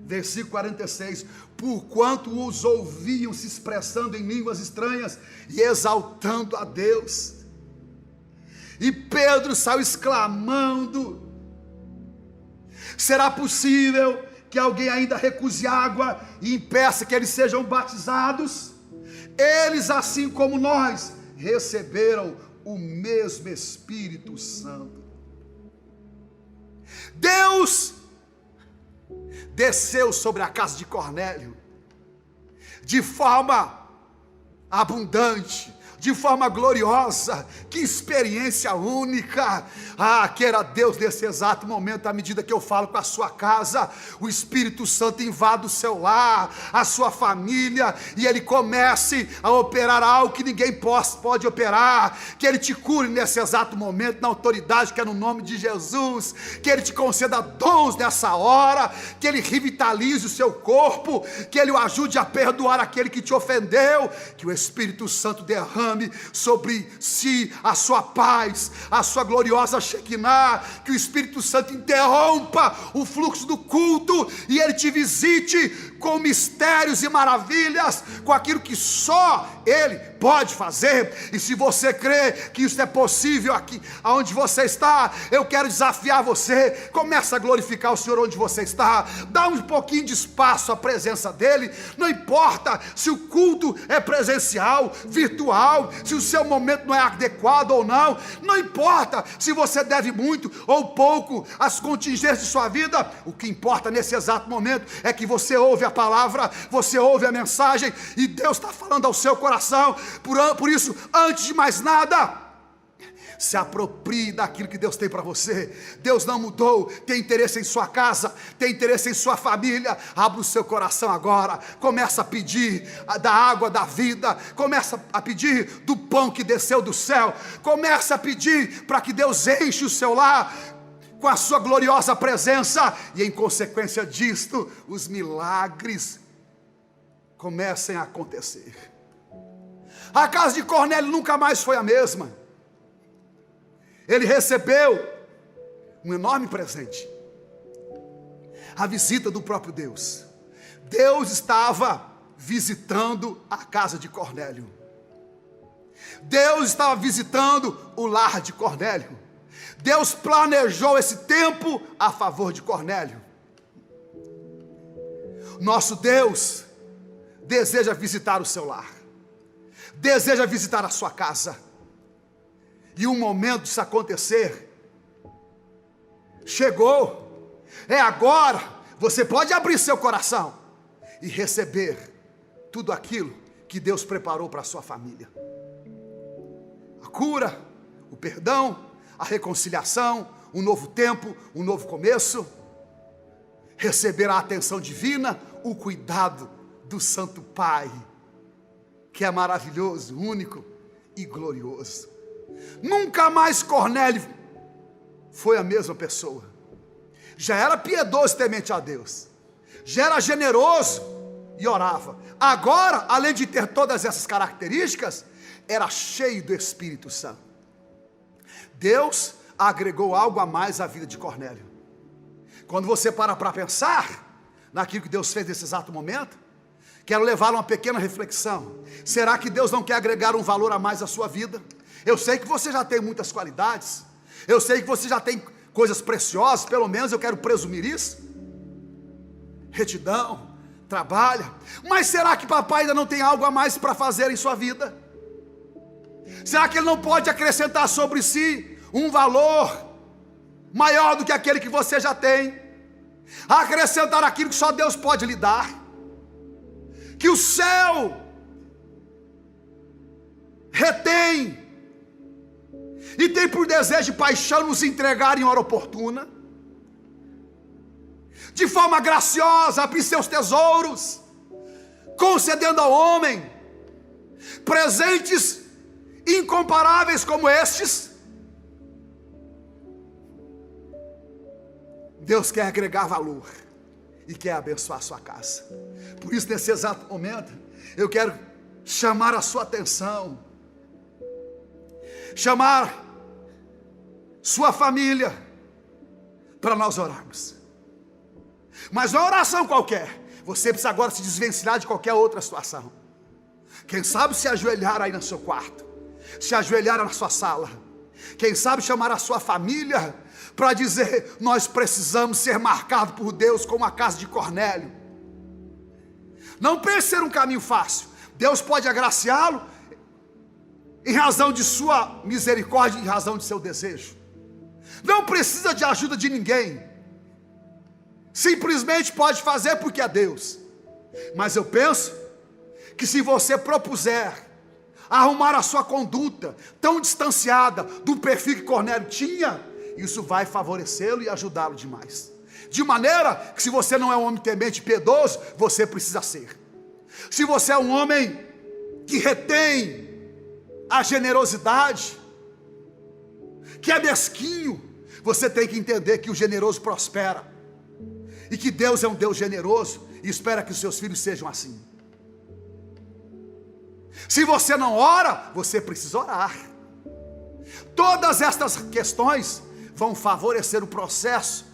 Versículo 46, porquanto os ouviam se expressando em línguas estranhas e exaltando a Deus. E Pedro saiu exclamando: será possível que alguém ainda recuse água e impeça que eles sejam batizados? Eles, assim como nós, receberam o mesmo Espírito Santo. Deus desceu sobre a casa de Cornélio de forma abundante, de forma gloriosa. Que experiência única! Queira Deus nesse exato momento, à medida que eu falo com a sua casa, o Espírito Santo invada o seu lar, a sua família, e Ele comece a operar algo que ninguém pode operar. Que Ele te cure nesse exato momento, na autoridade que é no nome de Jesus. Que Ele te conceda dons nessa hora, que Ele revitalize o seu corpo, que Ele o ajude a perdoar aquele que te ofendeu. Que o Espírito Santo derrame sobre si a sua paz, a sua gloriosa Shekinah. Que o Espírito Santo interrompa o fluxo do culto e Ele te visite com mistérios e maravilhas, com aquilo que só Ele pode fazer. E se você crê que isso é possível aqui onde você está, eu quero desafiar você. Começa a glorificar o Senhor onde você está. Dá um pouquinho de espaço à presença dEle. Não importa se o culto é presencial, virtual, se o seu momento não é adequado ou não. Não importa se você deve muito ou pouco às contingências de sua vida. O que importa nesse exato momento é que você ouve a palavra, você ouve a mensagem e Deus está falando ao seu coração. Por isso, antes de mais nada, se aproprie daquilo que Deus tem para você. Deus não mudou, tem interesse em sua casa, tem interesse em sua família. Abra o seu coração agora, começa a pedir da água da vida, começa a pedir do pão que desceu do céu, começa a pedir para que Deus enche o seu lar com a sua gloriosa presença, e em consequência disto, os milagres comecem a acontecer. A casa de Cornélio nunca mais foi a mesma. Ele recebeu um enorme presente, a visita do próprio Deus. Deus estava visitando a casa de Cornélio. Deus estava visitando o lar de Cornélio. Deus planejou esse tempo a favor de Cornélio. Nosso Deus deseja visitar o seu lar, deseja visitar a sua casa. E o momento disso acontecer chegou. É agora. Você pode abrir seu coração e receber tudo aquilo que Deus preparou para a sua família. A cura, o perdão, a reconciliação, um novo tempo, um novo começo. Receber a atenção divina, o cuidado do Santo Pai, que é maravilhoso, único e glorioso. Nunca mais Cornélio foi a mesma pessoa. Já era piedoso e temente a Deus, já era generoso e orava. Agora, além de ter todas essas características, era cheio do Espírito Santo. Deus agregou algo a mais à vida de Cornélio. Quando você para pensar naquilo que Deus fez nesse exato momento, quero levar uma pequena reflexão. Será que Deus não quer agregar um valor a mais à sua vida? Eu sei que você já tem muitas qualidades, eu sei que você já tem coisas preciosas, pelo menos eu quero presumir isso. Retidão, trabalha. Mas será que papai ainda não tem algo a mais para fazer em sua vida? Será que Ele não pode acrescentar sobre si um valor maior do que aquele que você já tem? Acrescentar aquilo que só Deus pode lhe dar? Que o céu retém e tem por desejo e paixão nos entregar em hora oportuna, de forma graciosa, abrir seus tesouros, concedendo ao homem presentes incomparáveis como estes. Deus quer agregar valor e quer abençoar a sua casa. Por isso, nesse exato momento, eu quero chamar a sua atenção, chamar sua família para nós orarmos. Mas não é oração qualquer. Você precisa agora se desvencilhar de qualquer outra situação. Quem sabe se ajoelhar aí no seu quarto, se ajoelhar na sua sala. Quem sabe chamar a sua família para dizer: nós precisamos ser marcados por Deus como a casa de Cornélio. Não pense ser um caminho fácil. Deus pode agraciá-lo em razão de sua misericórdia, em razão de seu desejo. Não precisa de ajuda de ninguém. Simplesmente pode fazer porque é Deus. Mas eu penso que se você propuser arrumar a sua conduta tão distanciada do perfil que Cornélio tinha, isso vai favorecê-lo e ajudá-lo demais. De maneira que, se você não é um homem temente e piedoso, você precisa ser. Se você é um homem que retém a generosidade, que é mesquinho, você tem que entender que o generoso prospera, e que Deus é um Deus generoso e espera que os seus filhos sejam assim. Se você não ora, você precisa orar. Todas estas questões vão favorecer o processo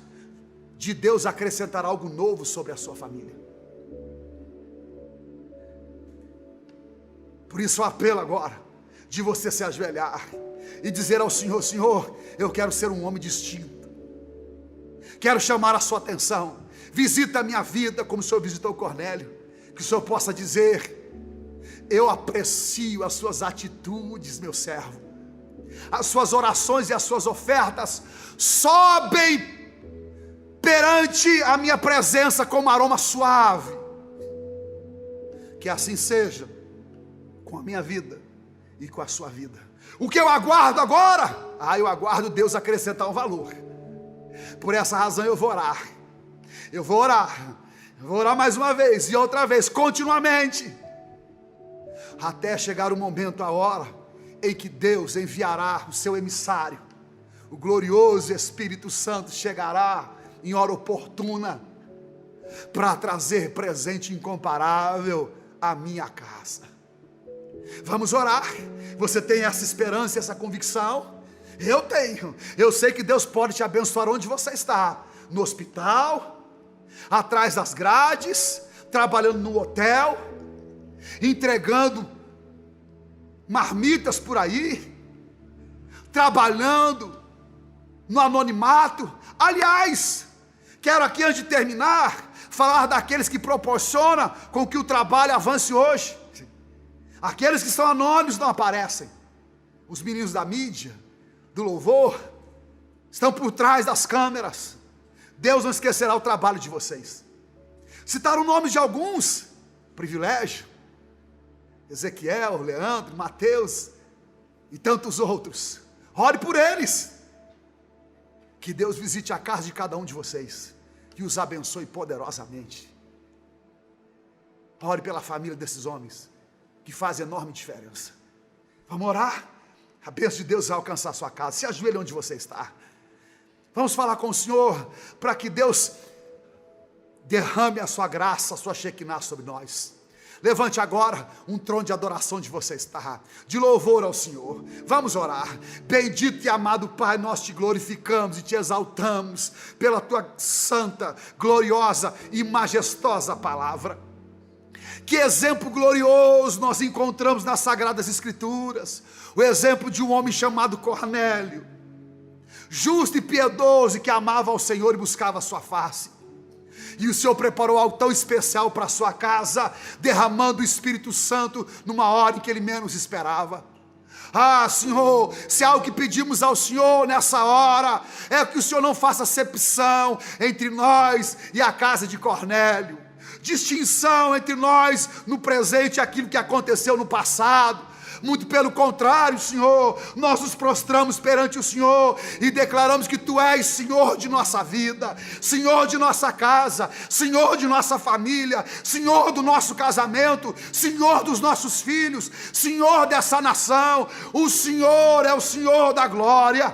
de Deus acrescentar algo novo sobre a sua família. Por isso o apelo agora de você se ajoelhar e dizer ao Senhor: Senhor, eu quero ser um homem distinto, quero chamar a sua atenção, visita a minha vida como o Senhor visitou Cornélio. Que o Senhor possa dizer: eu aprecio as suas atitudes, meu servo, as suas orações e as suas ofertas sobem perante a minha presença como aroma suave. Que assim seja com a minha vida e com a sua vida. O que eu aguardo agora? Eu aguardo Deus acrescentar um valor. Por essa razão eu vou orar. Eu vou orar mais uma vez e outra vez, continuamente, até chegar o momento, a hora em que Deus enviará o seu emissário. O glorioso Espírito Santo chegará em hora oportuna para trazer presente incomparável à minha casa. Vamos orar. Você tem essa esperança, essa convicção? Eu tenho. Eu sei que Deus pode te abençoar onde você está, no hospital, atrás das grades, trabalhando no hotel, entregando marmitas por aí, trabalhando no anonimato. Aliás, quero aqui, antes de terminar, falar daqueles que proporcionam com que o trabalho avance hoje. Aqueles que são anônimos não aparecem. Os meninos da mídia, do louvor, estão por trás das câmeras. Deus não esquecerá o trabalho de vocês. Citar o nome de alguns: Privilégio, Ezequiel, Leandro, Mateus e tantos outros. Ore por eles. Que Deus visite a casa de cada um de vocês e os abençoe poderosamente. Ore pela família desses homens que fazem enorme diferença. Vamos orar? A bênção de Deus vai alcançar a sua casa. Se ajoelhe onde você está. Vamos falar com o Senhor para que Deus derrame a sua graça, a sua Shekinah sobre nós. Levante agora um trono de adoração onde você está, de louvor ao Senhor. Vamos orar. Bendito e amado Pai, nós te glorificamos e te exaltamos pela tua santa, gloriosa e majestosa palavra. Que exemplo glorioso nós encontramos nas Sagradas Escrituras. O exemplo de um homem chamado Cornélio, justo e piedoso, e que amava ao Senhor e buscava a sua face. E o Senhor preparou algo tão especial para a sua casa, derramando o Espírito Santo numa hora em que ele menos esperava. Senhor, se há algo que pedimos ao Senhor nessa hora, é que o Senhor não faça acepção entre nós e a casa de Cornélio, distinção entre nós no presente e aquilo que aconteceu no passado, Muito pelo contrário, Senhor, nós nos prostramos perante o Senhor e declaramos que Tu és Senhor de nossa vida, Senhor de nossa casa, Senhor de nossa família, Senhor do nosso casamento, Senhor dos nossos filhos, Senhor dessa nação. O Senhor é o Senhor da glória.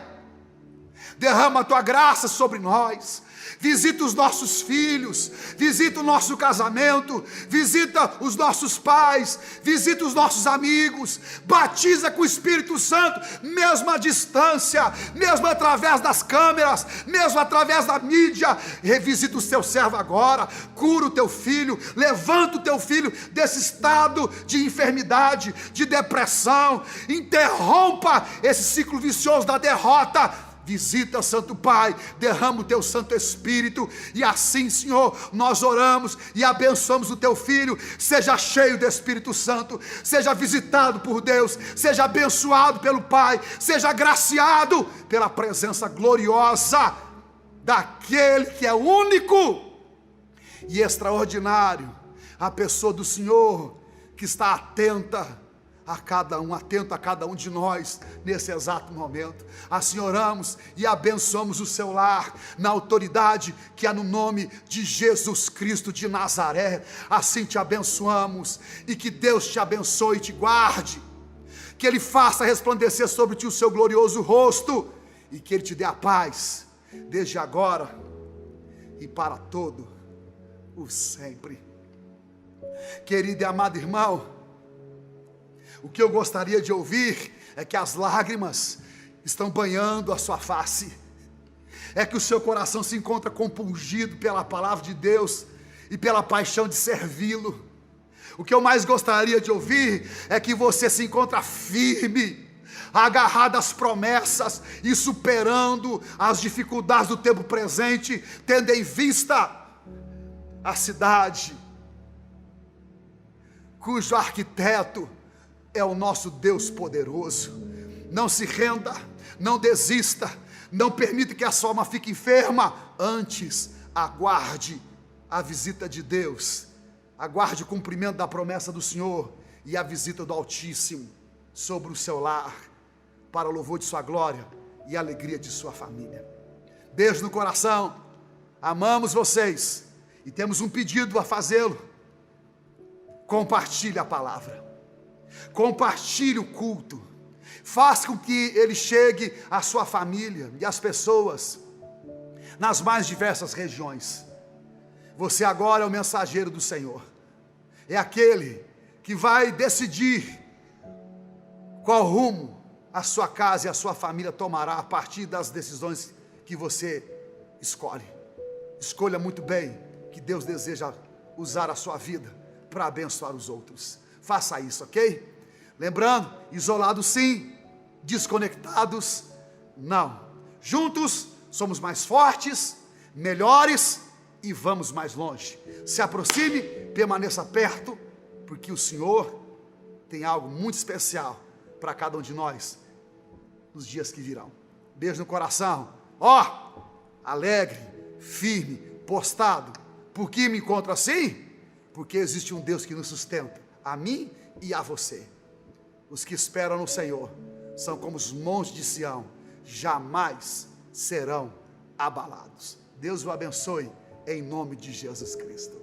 Derrama a Tua graça sobre nós. Visita os nossos filhos, visita o nosso casamento, visita os nossos pais, visita os nossos amigos, batiza com o Espírito Santo, mesmo à distância, mesmo através das câmeras, mesmo através da mídia. Revisita o Teu servo agora, cura o Teu filho, levanta o Teu filho desse estado de enfermidade, de depressão, interrompa esse ciclo vicioso da derrota. Visita, Santo Pai, derrama o Teu Santo Espírito, e assim, Senhor, nós oramos e abençoamos o Teu Filho. Seja cheio do Espírito Santo, seja visitado por Deus, seja abençoado pelo Pai, seja agraciado pela presença gloriosa daquele que é único e extraordinário, a pessoa do Senhor, que está atento a cada um de nós nesse exato momento. Assim oramos e abençoamos o seu lar, na autoridade que há no nome de Jesus Cristo de Nazaré. Assim te abençoamos, e que Deus te abençoe e te guarde, que Ele faça resplandecer sobre ti o seu glorioso rosto, e que Ele te dê a paz, desde agora e para todo o sempre. Querido e amado irmão, o que eu gostaria de ouvir é que as lágrimas estão banhando a sua face, é que o seu coração se encontra compungido pela palavra de Deus e pela paixão de servi-lo. O que eu mais gostaria de ouvir é que você se encontra firme, agarrado às promessas e superando as dificuldades do tempo presente, tendo em vista a cidade cujo arquiteto é o nosso Deus poderoso. Não se renda, não desista, não permita que a sua alma fique enferma. Antes, aguarde a visita de Deus, aguarde o cumprimento da promessa do Senhor e a visita do Altíssimo sobre o seu lar, para o louvor de sua glória e a alegria de sua família. Beijo no coração, amamos vocês e temos um pedido a fazê-lo: compartilhe a palavra. Compartilhe o culto, faça com que ele chegue à sua família e às pessoas nas mais diversas regiões. Você agora é o mensageiro do Senhor, é aquele que vai decidir qual rumo a sua casa e a sua família tomará a partir das decisões que você escolhe. Escolha muito bem, que Deus deseja usar a sua vida para abençoar os outros. Faça isso, ok? Lembrando, isolados sim, desconectados não. Juntos somos mais fortes, melhores e vamos mais longe. Se aproxime, permaneça perto, porque o Senhor tem algo muito especial para cada um de nós nos dias que virão. Beijo no coração. Alegre, firme, postado. Por que me encontro assim? Porque existe um Deus que nos sustenta, a mim e a você. Os que esperam no Senhor são como os montes de Sião, jamais serão abalados. Deus o abençoe, em nome de Jesus Cristo.